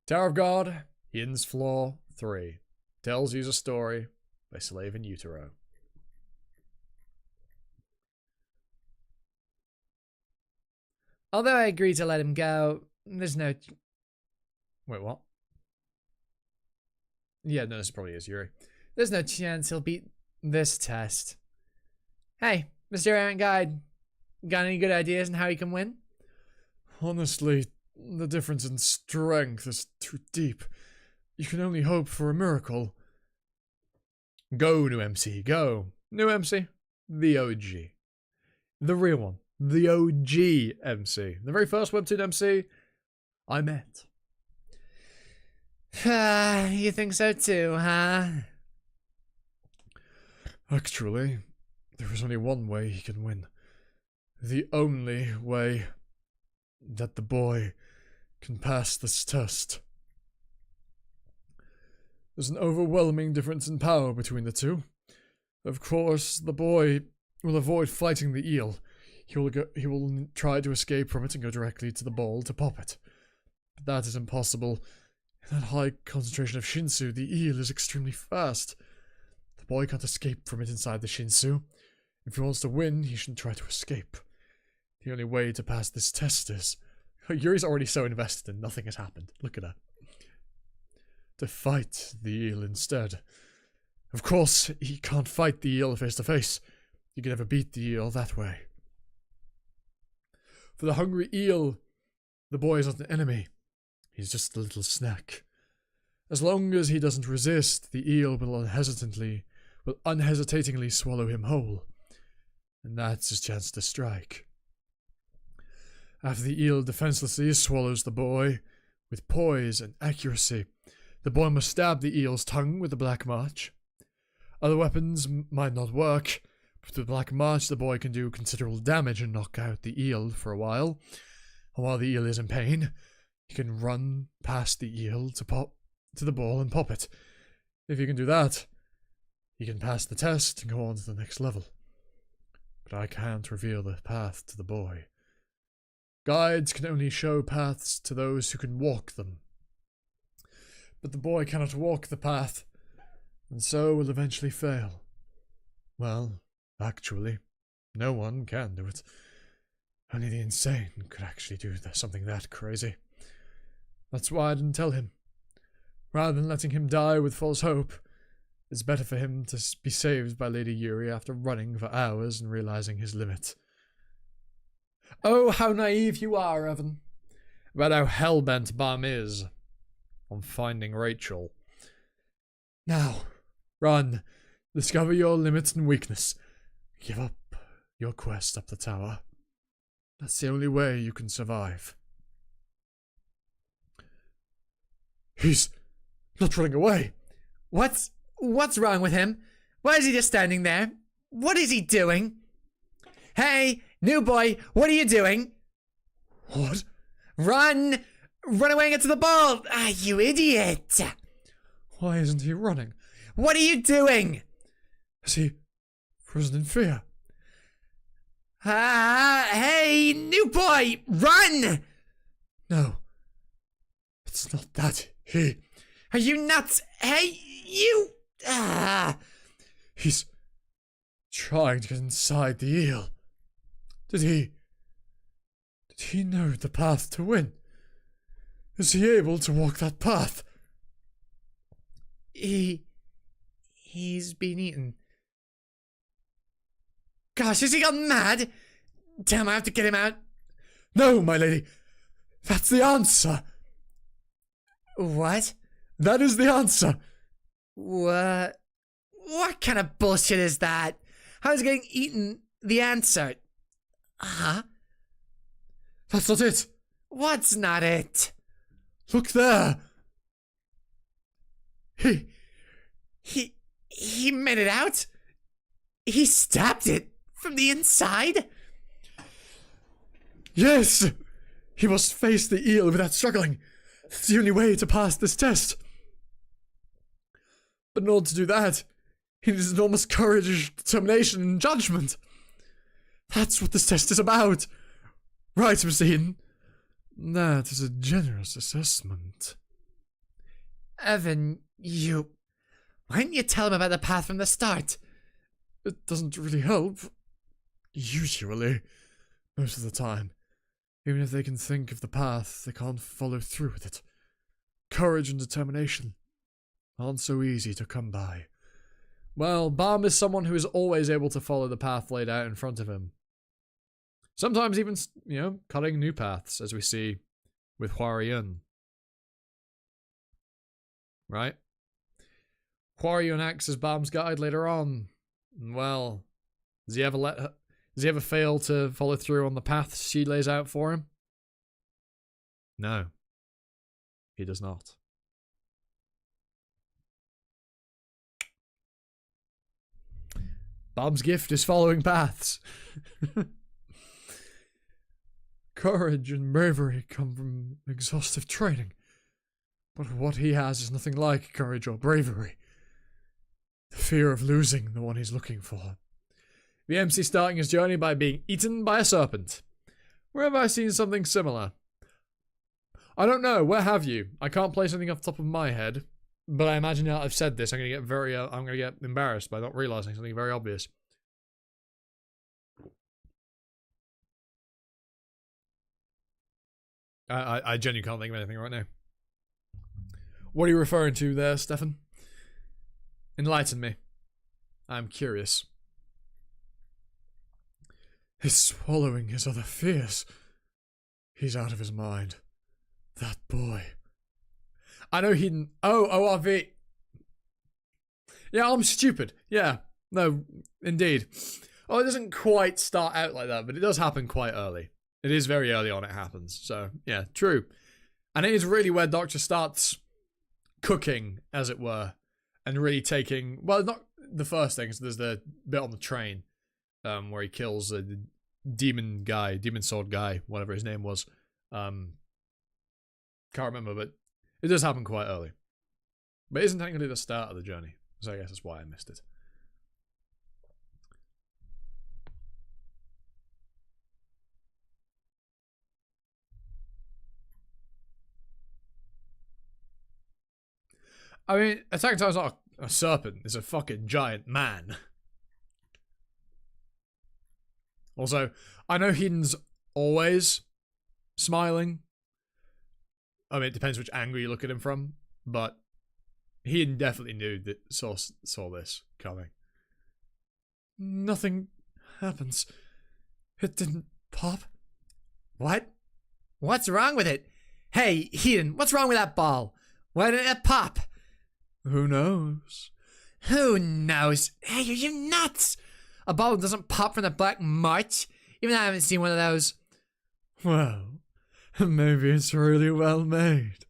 Tower of God, Yin's Flaw 3. Tells you a story by Slave in Utero. Although I agree to let him go, there's no... Wait, what? Yeah, no, this probably is Yuri. There's no chance he'll beat this test. Hey, Mr. Errant Guide, got any good ideas on how he can win? Honestly, the difference in strength is too deep. You can only hope for a miracle. Go, new MC, go. New MC, the OG. The real one. The OG MC. The very first Webtoon MC I met. You think so too, huh? Actually, there is only one way he can win. The only way that the boy can pass this test. There's an overwhelming difference in power between the two. Of course, the boy will avoid fighting the eel. He will try to escape from it and go directly to the ball to pop it. But that is impossible. In that high concentration of Shinsu, the eel is extremely fast. The boy can't escape from it inside the Shinsu. If he wants to win, he shouldn't try to escape. The only way to pass this test is... Yuri's already so invested and nothing has happened. Look at her. To fight the eel instead. Of course, he can't fight the eel face to face. He can never beat the eel that way. For the hungry eel, the boy is not an enemy. He's just a little snack. As long as he doesn't resist, the eel will unhesitatingly swallow him whole. And that's his chance to strike. After the eel defenselessly swallows the boy, with poise and accuracy, the boy must stab the eel's tongue with the Black March. Other weapons might not work, but with the Black March the boy can do considerable damage and knock out the eel for a while. And while the eel is in pain, he can run past the eel to the ball and pop it. If he can do that, he can pass the test and go on to the next level. But I can't reveal the path to the boy. Guides can only show paths to those who can walk them. But the boy cannot walk the path, and so will eventually fail. Well, actually, no one can do it. Only the insane could actually do something that crazy. That's why I didn't tell him. Rather than letting him die with false hope, it's better for him to be saved by Lady Yuri after running for hours and realizing his limit. Oh, how naive you are, Evan. About how hell-bent Balm is on finding Rachel. Now, Run. Discover your limits and weakness. Give up your quest up the tower. That's the only way you can survive. He's not running away. What's wrong with him? Why is he just standing there? What is he doing? Hey, new boy, what are you doing? What? Run! Run away and get to the ball! Ah, you idiot! Why isn't he running? What are you doing? Is he frozen in fear? Hey, new boy, run! No. It's not that. Are you nuts? Hey, you! He's trying to get inside the eel. Did he know the path to win? Is he able to walk that path? He's been eaten. Gosh, has he gone mad? Damn, I have to get him out. No, my lady. That's the answer. What? That is the answer. What kind of bullshit is that? How is getting eaten the answer? Huh? That's not it. What's not it? Look there. He made it out? He stabbed it from the inside? Yes. He must face the eel without struggling. It's the only way to pass this test. But in order to do that, he needs enormous courage, determination, and judgment. That's what this test is about. Right, Mr. Eden? That is a generous assessment. Evan, why didn't you tell him about the path from the start? It doesn't really help. Usually. Most of the time. Even if they can think of the path, they can't follow through with it. Courage and determination aren't so easy to come by. Well, Balm is someone who is always able to follow the path laid out in front of him. Sometimes even, cutting new paths, as we see with Huariyun. Right? Huariyun acts as Balm's guide later on. Well, does he ever fail to follow through on the paths she lays out for him? No. He does not. Balm's gift is following paths. Courage and bravery come from exhaustive training. But what he has is nothing like courage or bravery. The fear of losing the one he's looking for. The MC starting his journey by being eaten by a serpent. Where have I seen something similar? I don't know. Where have you? I can't place anything off the top of my head. But I imagine now I've said this, I'm gonna get embarrassed by not realizing something very obvious. I genuinely can't think of anything right now. What are you referring to there, Stefan? Enlighten me. I'm curious. He's swallowing his other fears. He's out of his mind. That boy. I know he didn't. Oh, ORV. Yeah, I'm stupid. Yeah. No, indeed. Oh, it doesn't quite start out like that, but it does happen quite early. It is very early on it happens. So, yeah, true. And it is really where Doctor starts cooking, as it were, and really taking... Well, not the first thing. So there's the bit on the train where he kills the demon sword guy, whatever his name was. Can't remember, but it does happen quite early. But it isn't technically the start of the journey, so I guess that's why I missed it. I mean, Attack on Titan's not a serpent, it's a fucking giant man. Also, I know Heden's always smiling. I mean, it depends which angle you look at him from, but Heden definitely knew that saw this coming. Nothing happens. It didn't pop. What? What's wrong with it? Hey, Heden, what's wrong with that ball? Why didn't it pop? Who knows? Who knows? Hey, are you nuts? A ball doesn't pop from the Black March. Even I haven't seen one of those. Well, maybe it's really well made.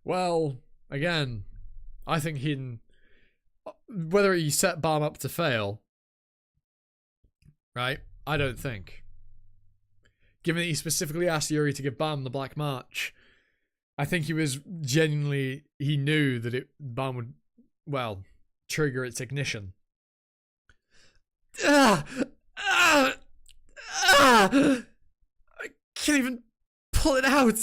Well, again, I think whether he set Balm up to fail, right? I don't think. Given that he specifically asked Yuri to give Balm the Black March, I think he knew that Balm would, well, trigger its ignition. I can't even pull it out.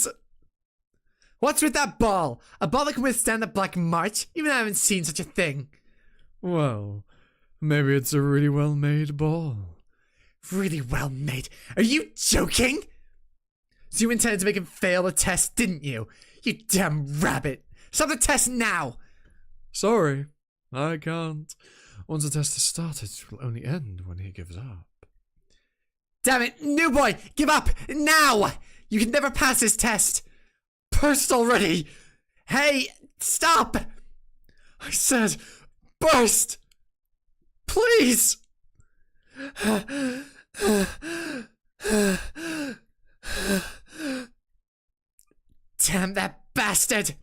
What's with that ball? A ball that can withstand the Black March? Even I haven't seen such a thing. Well, maybe it's a really well-made ball. Really well made. Are you joking? So you intended to make him fail the test, didn't you? You damn rabbit. Stop the test now. Sorry, I can't. Once the test has started, it will only end when he gives up. Damn it, new boy, give up now. You can never pass this test. Burst already. Hey, stop. I said, burst. Please. Damn that bastard.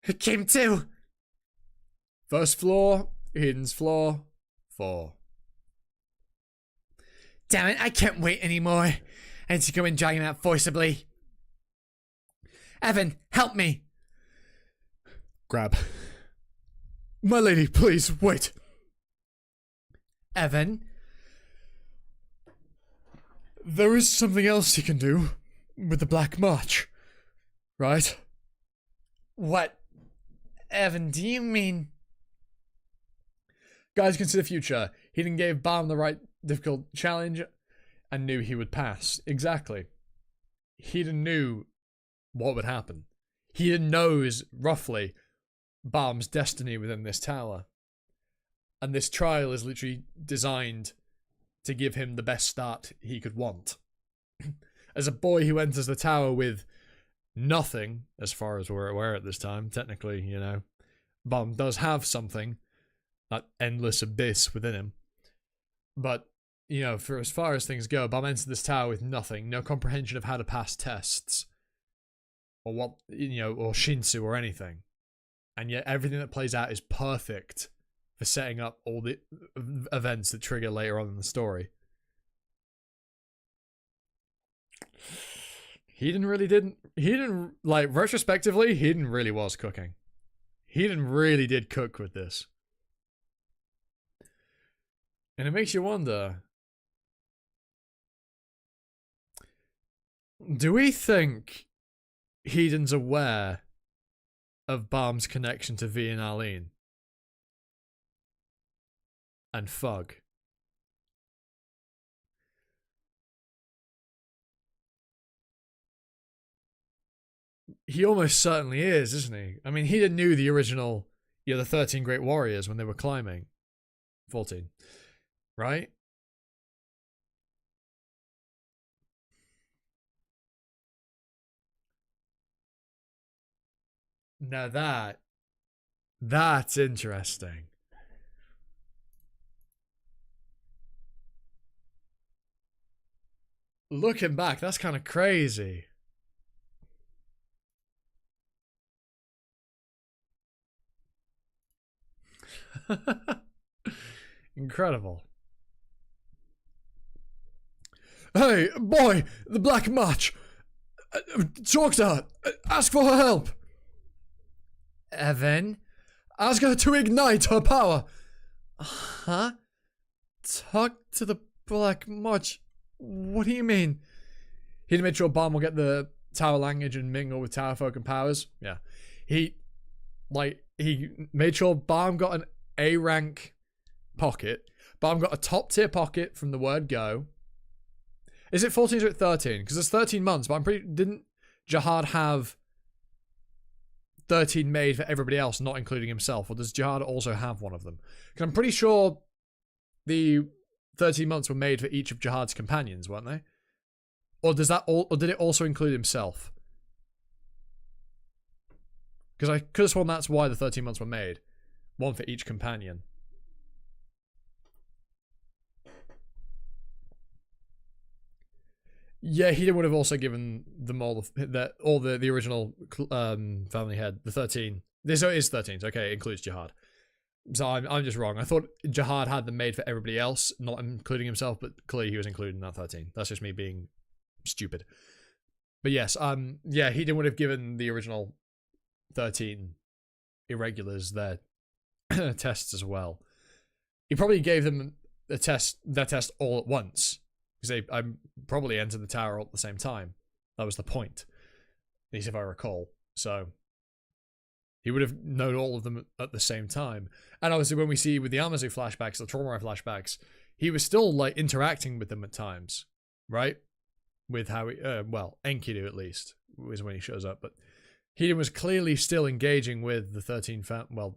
It came to. First floor, Eden's floor, 4. Damn it, I can't wait anymore. I need to go and drag him out forcibly. Evan, help me. Grab. My lady, please, wait. Evan? There is something else he can do with the Black March, right? What? Evan, do you mean... Guys, consider future. Eden gave Balm the right difficult challenge and knew he would pass. Exactly. Eden knew what would happen. Eden knows, roughly, Balm's destiny within this tower. And this trial is literally designed to give him the best start he could want. As a boy who enters the tower with nothing, as far as we're aware at this time, technically, you know, Balm does have something, that endless abyss within him. But, you know, for as far as things go, Balm entered this tower with nothing, no comprehension of how to pass tests, or what, you know, or Shinsu or anything. And yet everything that plays out is perfect for setting up all the events that trigger later on in the story. He didn't, like, retrospectively, Eden really was cooking. Eden really did cook with this. And it makes you wonder, do we think Eden's aware of Balm's connection to V and Arlene? And Fug? He almost certainly is, isn't he? I mean, Eden knew the original, you know, the 13 Great Warriors when they were climbing. 14. Right? Now that's interesting. Looking back, that's kind of crazy. Incredible. Hey, boy, the Black March. Talk to her. Ask for her help. Evan? Ask her to ignite her power. Huh? Talk to the Black March. What do you mean? He made sure Balm will get the tower language and mingle with tower folk and powers. Yeah. He made sure Balm got an A rank pocket. Balm got a top tier pocket from the word go. Is it 14 or 13? Because it's 13 months, but didn't Jihad have 13 made for everybody else, not including himself? Or does Jihad also have one of them? Because I'm pretty sure the 13 months were made for each of Jihad's companions, weren't they? Or did it also include himself? Because I could have sworn that's why the 13 months were made. One for each companion. Yeah, he would have also given them all the original family head, the 13. This is 13, so okay, it includes Jihad. So I'm just wrong. I thought Jihad had them made for everybody else, not including himself, but clearly he was included in that 13. That's just me being stupid. But yes, yeah, he would have given the original 13 irregulars their tests as well. He probably gave them their test all at once. Because I probably entered the tower all at the same time. That was the point. At least if I recall. So he would have known all of them at the same time. And obviously when we see with the Amazu flashbacks, the Trauma flashbacks, he was still like interacting with them at times. Right? With how he, well, Enkidu at least, is when he shows up. But he was clearly still engaging with the 13 well,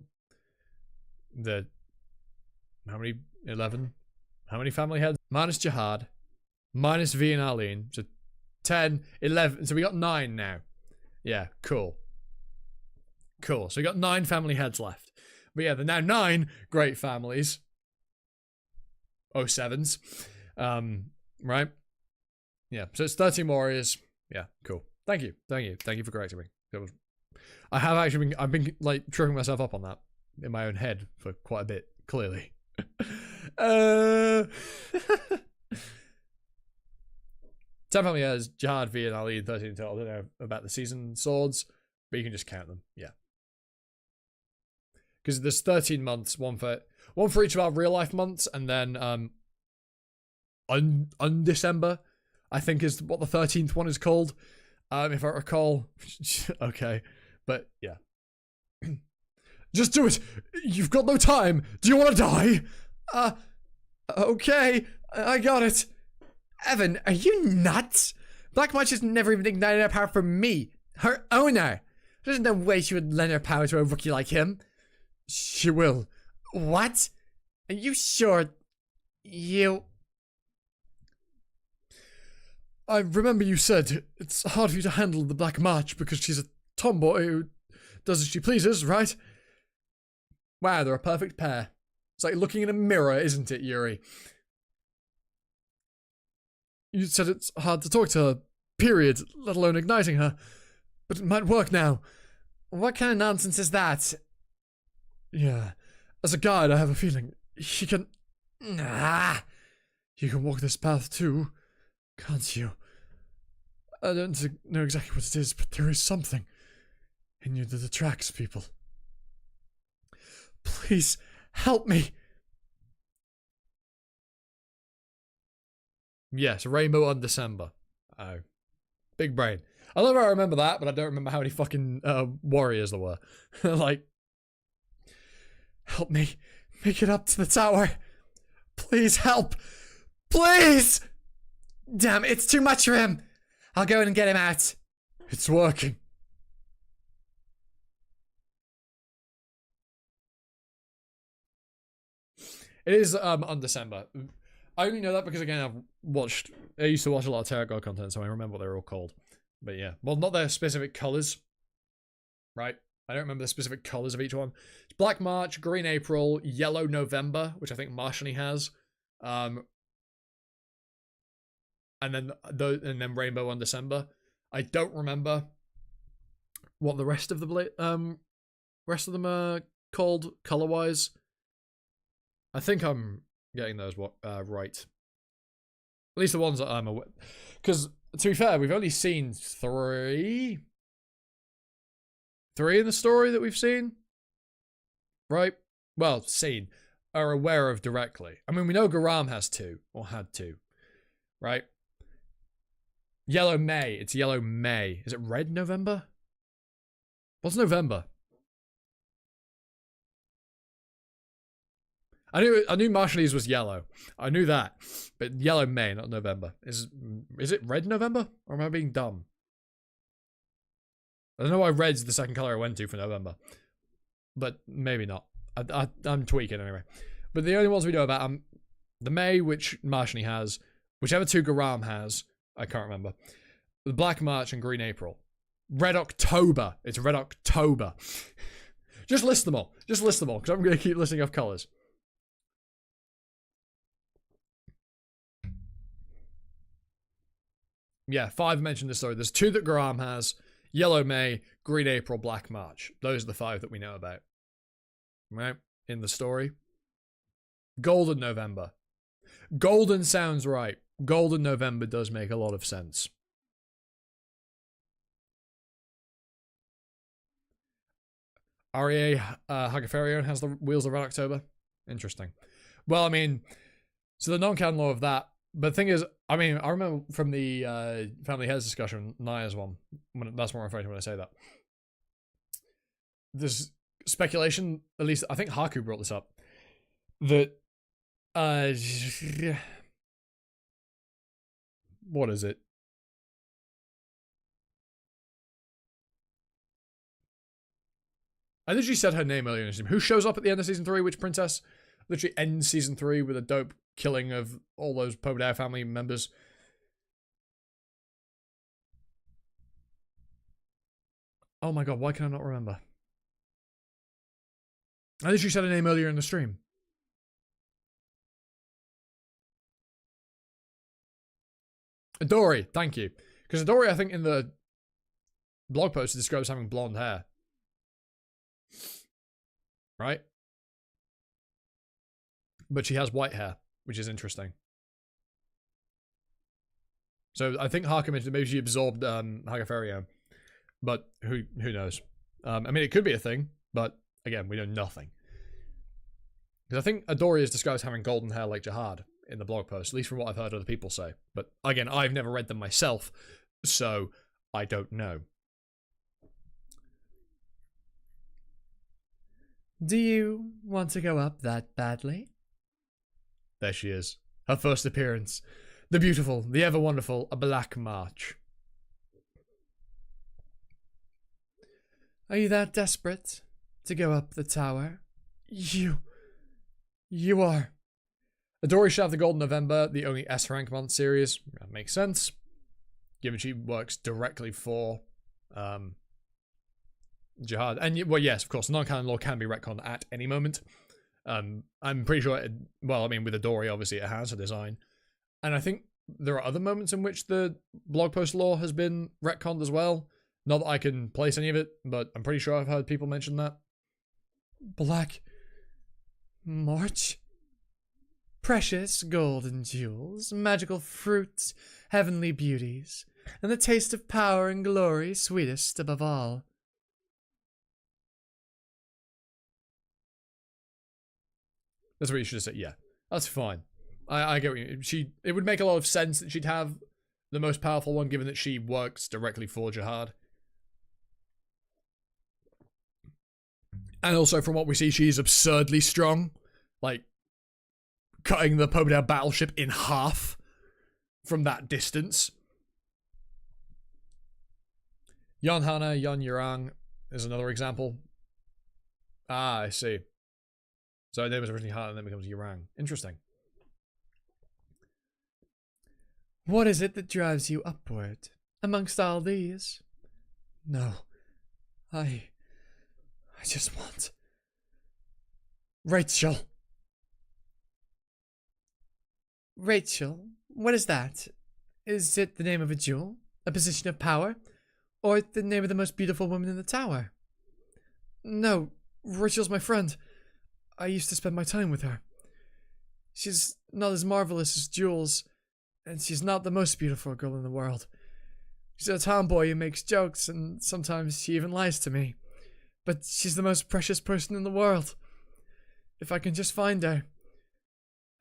the, how many, 11? How many family heads? Minus Jihad. Minus V and Arlene. So 10, 11. So we got 9 now. Yeah, cool. Cool. So we got 9 family heads left. But yeah, there are now 9 great families. 07s. Right? Yeah. So it's 13 warriors. Yeah, cool. Thank you. Thank you. Thank you for correcting me. I have actually I've been like tripping myself up on that in my own head for quite a bit, clearly. 10 family has Jihad, V, and Ali, 13 in total. I don't know about the season swords, but you can just count them. Yeah. Because there's 13 months, one for each of our real life months, and then Undecember, I think is what the 13th one is called. If I recall. Okay. But yeah. Just do it! You've got no time! Do you want to die? Okay. I got it. Evan, are you nuts? Black March has never even ignited her power for me, her owner. There's no way she would lend her power to a rookie like him. She will. What? Are you sure? I remember you said it's hard for you to handle the Black March because she's a tomboy who does as she pleases, right? Wow, they're a perfect pair. It's like looking in a mirror, isn't it, Yuri? You said it's hard to talk to her, period, let alone igniting her. But it might work now. What kind of nonsense is that? Yeah. As a guide, I have a feeling he can... Ah! You can walk this path too, can't you? I don't know exactly what it is, but there is something in you that attracts people. Please, help me! Yes, Rainbow on December. Oh. Big brain. I love how I remember that, but I don't remember how many fucking warriors there were. Like, help me make it up to the tower. Please help. Please! Damn, it's too much for him. I'll go in and get him out. It's working. It is on December. I only know that because, again, I used to watch a lot of Tarot God content, so I remember what they were all called. But yeah, well, not their specific colours, right? I don't remember the specific colours of each one. It's Black March, Green April, Yellow November, which I think Marshany has, and then Rainbow on December. I don't remember what the rest of the rest of them are called color-wise. I think I'm getting those right. At least the ones that I'm aware. Because, to be fair, we've only seen 3 in the story that we've seen. Right? Well, seen. Are aware of directly. I mean, we know Garam has 2. Or had 2. Right? Yellow May. It's Yellow May. Is it Red November? What's November? I knew Marshallese was yellow. I knew that. But Yellow May, not November. Is it Red November? Or am I being dumb? I don't know why red's the second color I went to for November. But maybe not. I'm tweaking anyway. But the only ones we know about are the May, which Marshany has. Whichever 2 Garam has. I can't remember. The Black March and Green April. Red October. It's Red October. Just list them all. Just list them all, because I'm going to keep listing off colors. Yeah, 5 mentioned this story. There's 2 that Graham has. Yellow May, Green April, Black March. Those are the 5 that we know about. Right? In the story. Golden November. Golden sounds right. Golden November does make a lot of sense. REA Hagafarion has the Wheels of Red October. Interesting. Well, I mean, so the non-canon law of that, but the thing is, I mean, I remember from the Family Heads discussion, Naya's one, that's what I'm referring to when I say that. There's speculation, at least I think Haku brought this up, that what is it? I literally said her name earlier in the stream. Who shows up at the end of season 3? Which princess? Literally ends season 3 with a dope killing of all those Pobedare family members. Oh my god, why can I not remember? I literally said her name earlier in the stream. Adori, thank you. Because Adori, I think, in the blog post describes having blonde hair. Right? But she has white hair, which is interesting. So I think Haku mentioned maybe she absorbed Hagaferio. But who knows? I mean, it could be a thing, but again, we know nothing. Because I think Adori is described as having golden hair like Jihad in the blog post, at least from what I've heard other people say. But again, I've never read them myself, so I don't know. Do you want to go up that badly? There she is. Her first appearance. The beautiful, the ever wonderful, a Black March. Are you that desperate to go up the tower? You are. Adori should have the Golden November, the only S-rank month series. That makes sense. Given she works directly for Jihad. And, well, yes, of course, non-canon law can be retconned at any moment. I'm pretty sure, well, I mean, with Adori, obviously, it has a design. And I think there are other moments in which the blog post lore has been retconned as well. Not that I can place any of it, but I'm pretty sure I've heard people mention that. Black March? Precious golden jewels, magical fruits, heavenly beauties, and the taste of power and glory sweetest above all. That's what you should have said. Yeah, that's fine. I get what you mean. It would make a lot of sense that she'd have the most powerful one, given that she works directly for Jihad. And also, from what we see, she's absurdly strong. Like, cutting the Pobedare battleship in half from that distance. Yon Hana, Yon Yurang is another example. Ah, I see. So her name was originally Hana and then becomes Yurang. Interesting. What is it that drives you upward amongst all these? No, I just want Rachel. Rachel? What is that? Is it the name of a jewel? A position of power? Or the name of the most beautiful woman in the tower? No, Rachel's my friend. I used to spend my time with her. She's not as marvelous as Jules, and she's not the most beautiful girl in the world. She's a tomboy who makes jokes, and sometimes she even lies to me. But she's the most precious person in the world. If I can just find her,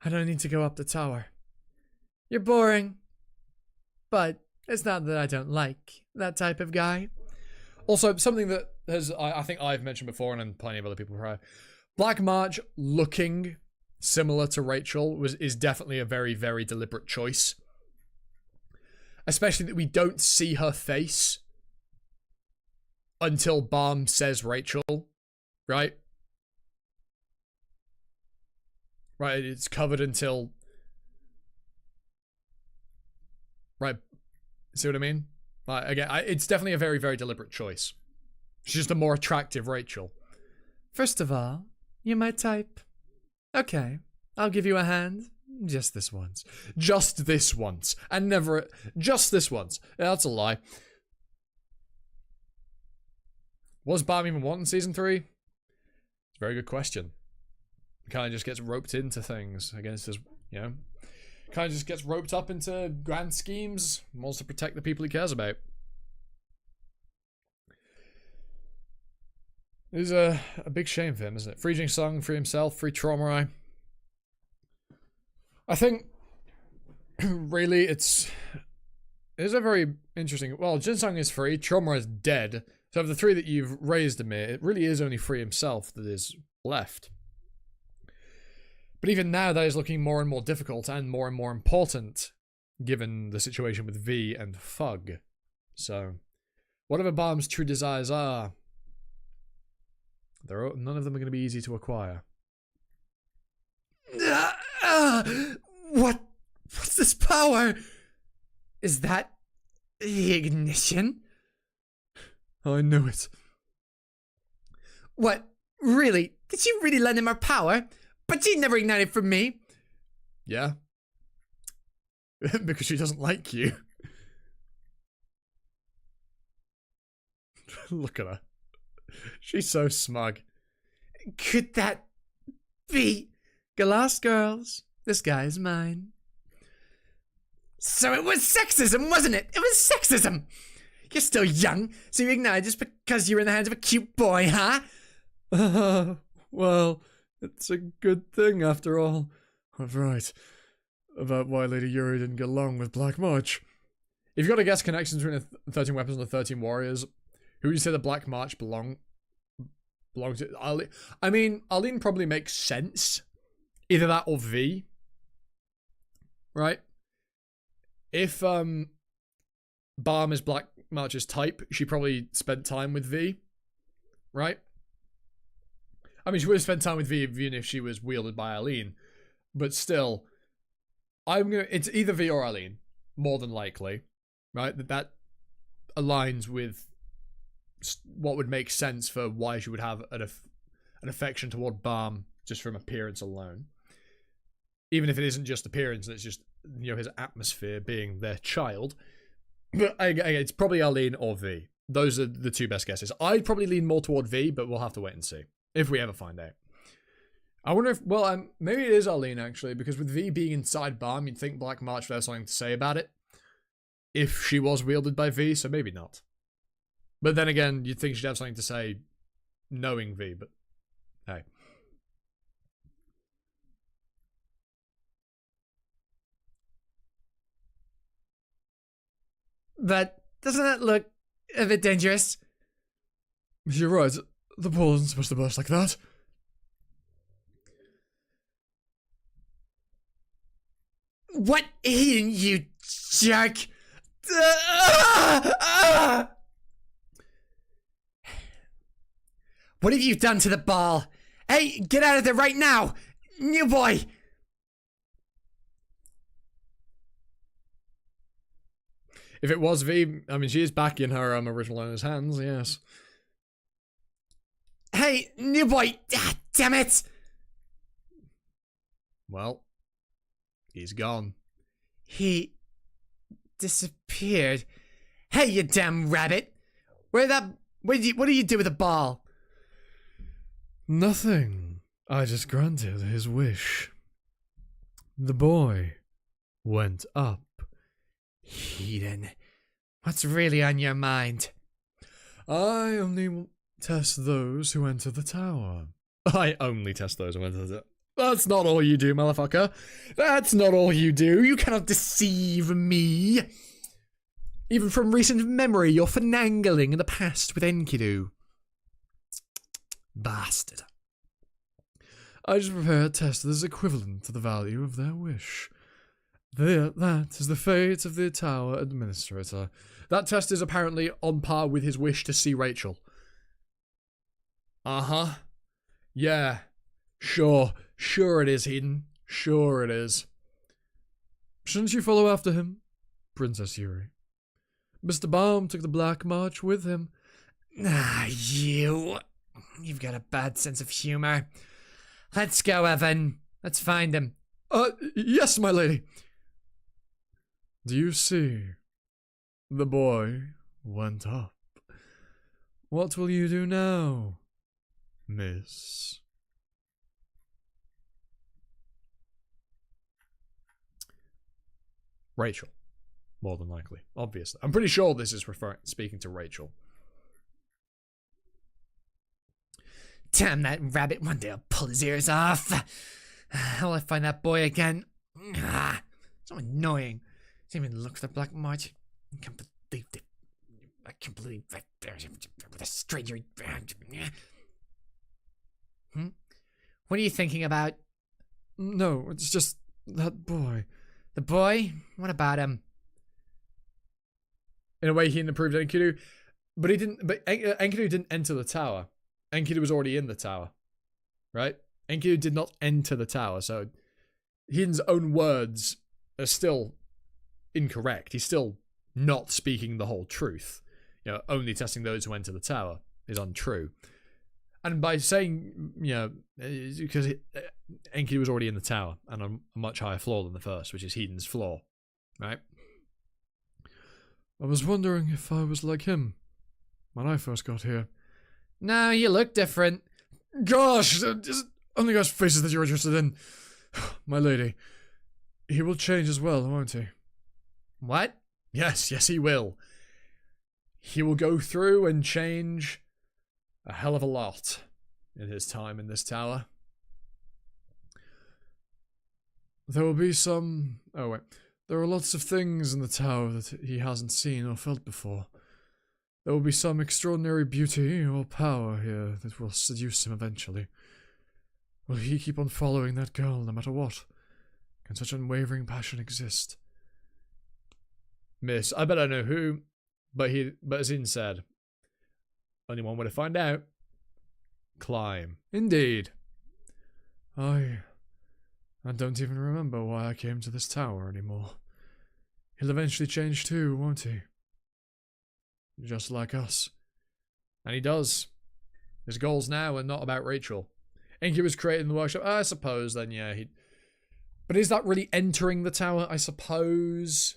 I don't need to go up the tower. You're boring. But it's not that I don't like that type of guy. Also, something that I think I've mentioned before, and plenty of other people prior. Black March looking similar to Rachel is definitely a very, very deliberate choice. Especially that we don't see her face until Balm says Rachel, right? Right, it's covered until... Right, see what I mean? Like, again, it's definitely a very, very deliberate choice. She's just a more attractive Rachel. First of all, you're my type. Okay, I'll give you a hand. Just this once. Just this once. And never... Just this once. Yeah, that's a lie. Was Bam even want in season 3? It's a very good question. Kind of just gets roped into things against his, you know... Kind of just gets roped up into grand schemes. Wants to protect the people he cares about. It is a big shame for him, isn't it? Free Jing Sung, free himself, free Traumarai. I think, really, it's a very interesting... Well, Jin Sung is free, Traumarai is dead. So of the 3 that you've raised him here, it really is only free himself that is left. But even now, that is looking more and more difficult and more important, given the situation with V and Fug. So, whatever Bam's true desires are, none of them are going to be easy to acquire. What's this power? Is that the ignition? I knew it. What? Really? Did you really lend him our power? But she never ignited for me. Yeah. Because she doesn't like you. Look at her. She's so smug. Could that be? Galas girls, this guy is mine. So it was sexism, wasn't it? It was sexism. You're still young, so you ignite just because you're in the hands of a cute boy, huh? Well, it's a good thing after all. I'm right. About why Lady Yuri didn't get along with Black March. If you've got to guess connections between the 13 Weapons and the 13 Warriors, who would you say the Black March belong to? I mean, Arlene probably makes sense. Either that or V. Right? If Balm is Black March's type, she probably spent time with V. Right? I mean, she would have spent time with V even if she was wielded by Arlene. But still, it's either V or Arlene, more than likely. Right? That aligns with what would make sense for why she would have an affection toward Balm just from appearance alone. Even if it isn't just appearance, it's just, you know, his atmosphere being their child. But again, it's probably Arlene or V. Those are the 2 best guesses. I'd probably lean more toward V, but we'll have to wait and see. If we ever find out. I wonder if, well, maybe it is Arlene actually, because with V being inside Balm, you'd think Black March would have something to say about it. If she was wielded by V, so maybe not. But then again, you'd think she'd have something to say knowing V, but hey. But doesn't that look a bit dangerous? You're right. The ball isn't supposed to burst like that. What in, you jerk? What have you done to the ball? Hey, get out of there right now! New boy! If it was V, I mean, she is back in her original owner's hands, yes. Hey, new boy! Ah, damn it! Well, he's gone. He disappeared. Hey, you damn rabbit! What do you do with the ball? Nothing. I just granted his wish. The boy went up. Eden, what's really on your mind? I only test those who enter the tower. I only test those who enter the tower. That's not all you do, motherfucker. That's not all you do. You cannot deceive me. Even from recent memory, you're finagling in the past with Enkidu. Bastard. I just prepare a test that is equivalent to the value of their wish. That is the fate of the tower administrator. That test is apparently on par with his wish to see Rachel. Uh-huh. Yeah. Sure it is, Eden. Sure it is. Shouldn't you follow after him, Princess Yuri? Mr. Baum took the Black March with him. Ah, you. You've got a bad sense of humor. Let's go, Evan. Let's find him. Yes, my lady. Do you see? The boy went up. What will you do now, miss? Rachel. More than likely. Obviously. I'm pretty sure this is speaking to Rachel. Damn that rabbit. One day I'll pull his ears off. How will I find that boy again? So annoying. Didn't even look for the Black March. I can't believe it. I can't believe that. With a stranger. What are you thinking about? No, it's just that boy. The boy? What about him? In a way, he improved Enkidu, but he didn't. But Enkidu didn't enter the tower. Enkidu was already in the tower, right? Enkidu did not enter the tower, so Hiden's own words are still incorrect. He's still not speaking the whole truth. You know, only testing those who enter the tower is untrue. And by saying, you know, because Enkidu was already in the tower and on a much higher floor than the first, which is Hiden's floor, right? I was wondering if I was like him when I first got here. No, you look different. Gosh, just only those faces that you're interested in. My lady, he will change as well, won't he? What? Yes, he will. He will go through and change a hell of a lot in his time in this tower. There will be some... Oh, wait. There are lots of things in the tower that he hasn't seen or felt before. There will be some extraordinary beauty or power here that will seduce him eventually. Will he keep on following that girl no matter what? Can such unwavering passion exist? Miss, I bet I know who, but as Ian said, only one way to find out. Climb. Indeed. I don't even remember why I came to this tower anymore. He'll eventually change too, won't he? Just like us. And he does. His goals now are not about Rachel. Enki was created in the workshop. I suppose then, yeah. But is that really entering the tower? I suppose.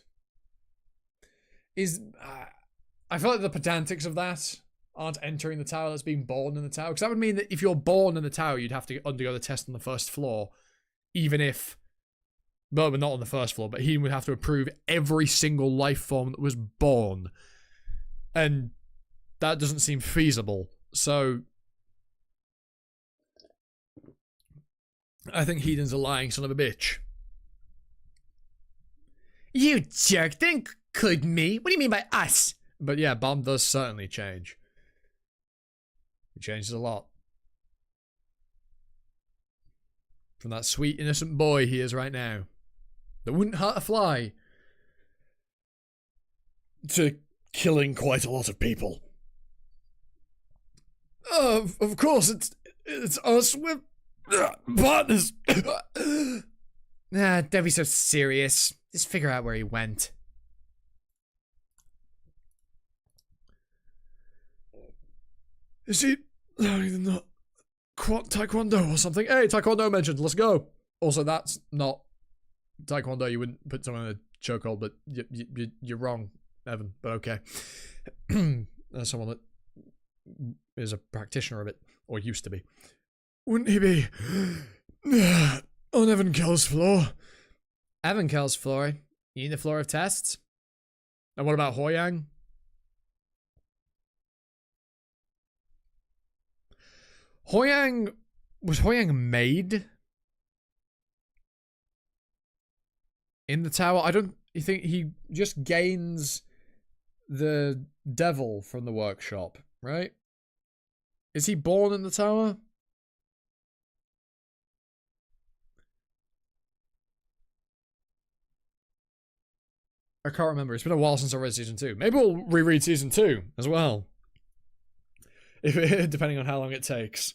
I feel like the pedantics of that aren't entering the tower, that's being born in the tower. Because that would mean that if you're born in the tower, you'd have to undergo the test on the first floor. Even if... Well, not on the first floor, but he would have to approve every single life form that was born. And that doesn't seem feasible. So... I think Hiden's a lying son of a bitch. You jerk, didn't include me. What do you mean by us? But yeah, Baum does certainly change. He changes a lot. From that sweet, innocent boy he is right now. That wouldn't hurt a fly. To killing quite a lot of people. Of course, it's us. We're partners. Don't be so serious. Just figure out where he went. Is he learning the Taekwondo or something? Hey, Taekwondo mentioned. Let's go. Also, that's not Taekwondo. You wouldn't put someone in a chokehold, but you're wrong, Evan. But okay. There's someone that is a practitioner of it, or used to be. Wouldn't he be on Evan Kell's floor? Evan Kell's floor? You mean the floor of tests? And what about Hoyang? Was Hoyang made in the tower? You think he just gains the devil from the workshop, right? Is he born in the tower? I can't remember. It's been a while since I read season 2. Maybe we'll reread season 2 as well. Depending on how long it takes.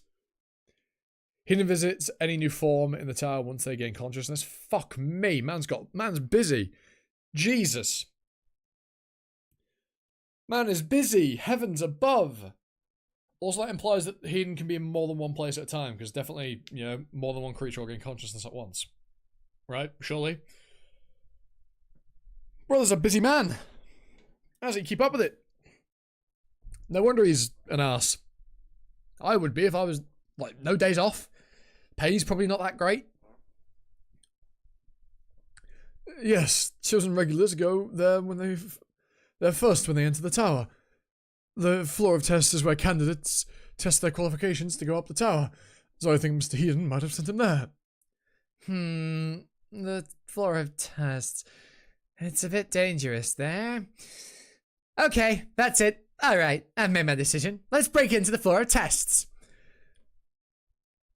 Hidden visits any new form in the tower once they gain consciousness. Fuck me, man's busy. Jesus. Man is busy. Heavens above. Also, that implies that Hedon can be in more than one place at a time, because definitely, more than one creature will gain consciousness at once. Right? Surely. Brother's a busy man. How does he keep up with it? No wonder he's an ass. I would be if I was, no days off. Pay's probably not that great. Yes, chosen regulars go there they're first when they enter the tower. The floor of tests is where candidates test their qualifications to go up the tower, so I think Mr. Hedon might have sent him there. The floor of tests. It's a bit dangerous there. Okay, that's it. Alright, I've made my decision. Let's break into the floor of tests.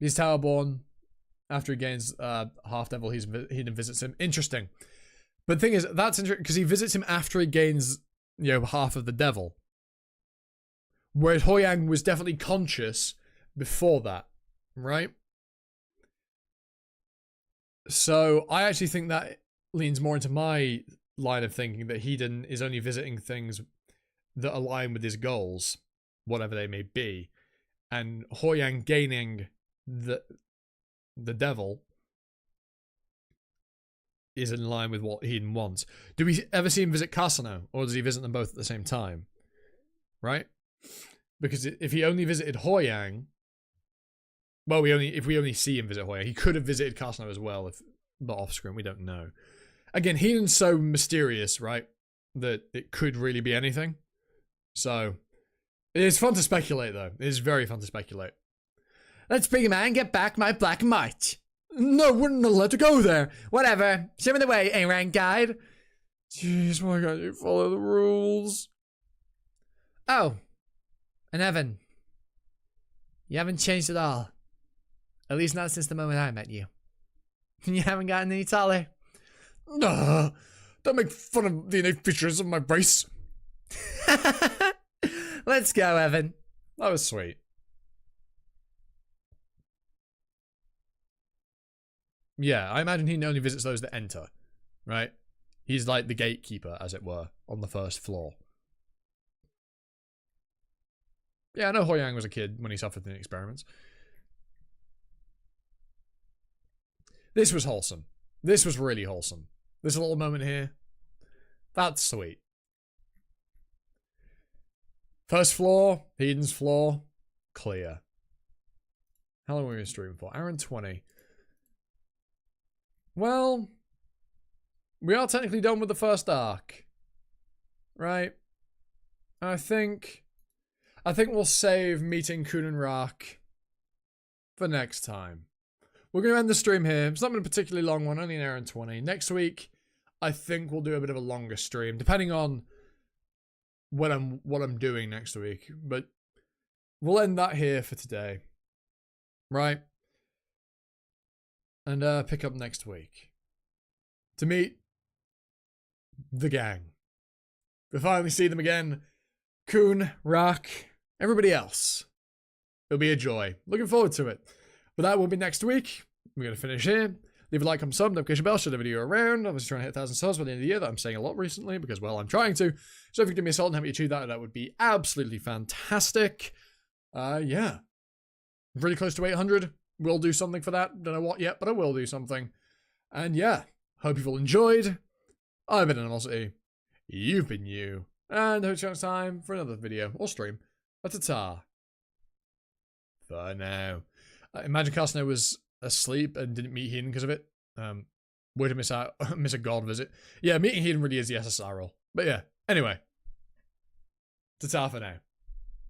He's Towerborn. After he gains half devil, Hedon visits him. Interesting. But the thing is, that's interesting because he visits him after he gains, half of the devil. Whereas Hoyang was definitely conscious before that, right? So I actually think that leans more into my line of thinking, that Hedon is only visiting things that align with his goals, whatever they may be, and Hoyang gaining the devil is in line with what Hedon wants. Do we ever see him visit Kasano, or does he visit them both at the same time? Right? Because if he only visited Hoyang, well, if we only see him visit Hoyang, he could have visited Kasano as well, but off screen, we don't know. Again, Hedon's so mysterious, right, that it could really be anything. So, it is fun to speculate, though. It is very fun to speculate. Let's bring him out and get back my black might. No, wouldn't have let her go there. Whatever. Show me the way, A-rank guide. Jeez, why can't you follow the rules? Oh. And Evan. You haven't changed at all. At least not since the moment I met you. You haven't gotten any taller. Don't make fun of the innate features of my race. Let's go, Evan. That was sweet. Yeah, I imagine he only visits those that enter, right? He's like the gatekeeper, as it were, on the first floor. Yeah, I know Hoyang was a kid when he suffered in the experiments. This was wholesome. This was really wholesome. This little moment here. That's sweet. First floor, Hedon's floor, clear. How long were we streaming for? Hour and 20. Well, we are technically done with the first arc. Right? I think we'll save meeting Kun and Rak for next time. We're going to end the stream here. It's not been a particularly long one, only an hour and 20. Next week, I think we'll do a bit of a longer stream, depending on what I'm doing next week. But we'll end that here for today. Right? And pick up next week to meet the gang. We'll finally see them again. Kun, Rak, everybody else. It'll be a joy. Looking forward to it. But that will be next week. We're going to finish here. Leave a like, comment, sub, notification bell, share the video around. Obviously trying to hit 1,000 subs by the end of the year. That I'm saying a lot recently because, well, I'm trying to. So if you could do me a solid and help me achieve that, that would be absolutely fantastic. Yeah. Really close to 800. We'll do something for that. Don't know what yet, but I will do something. And yeah, hope you've all enjoyed. I've been Animosity. You've been you. And hope it's time for another video or stream. Ta-ta. For now. Imagine Casino was asleep and didn't meet Hedon because of it. Way to miss a god visit. Yeah, meeting Hedon really is the SSR role. But yeah, anyway. Ta-ta for now.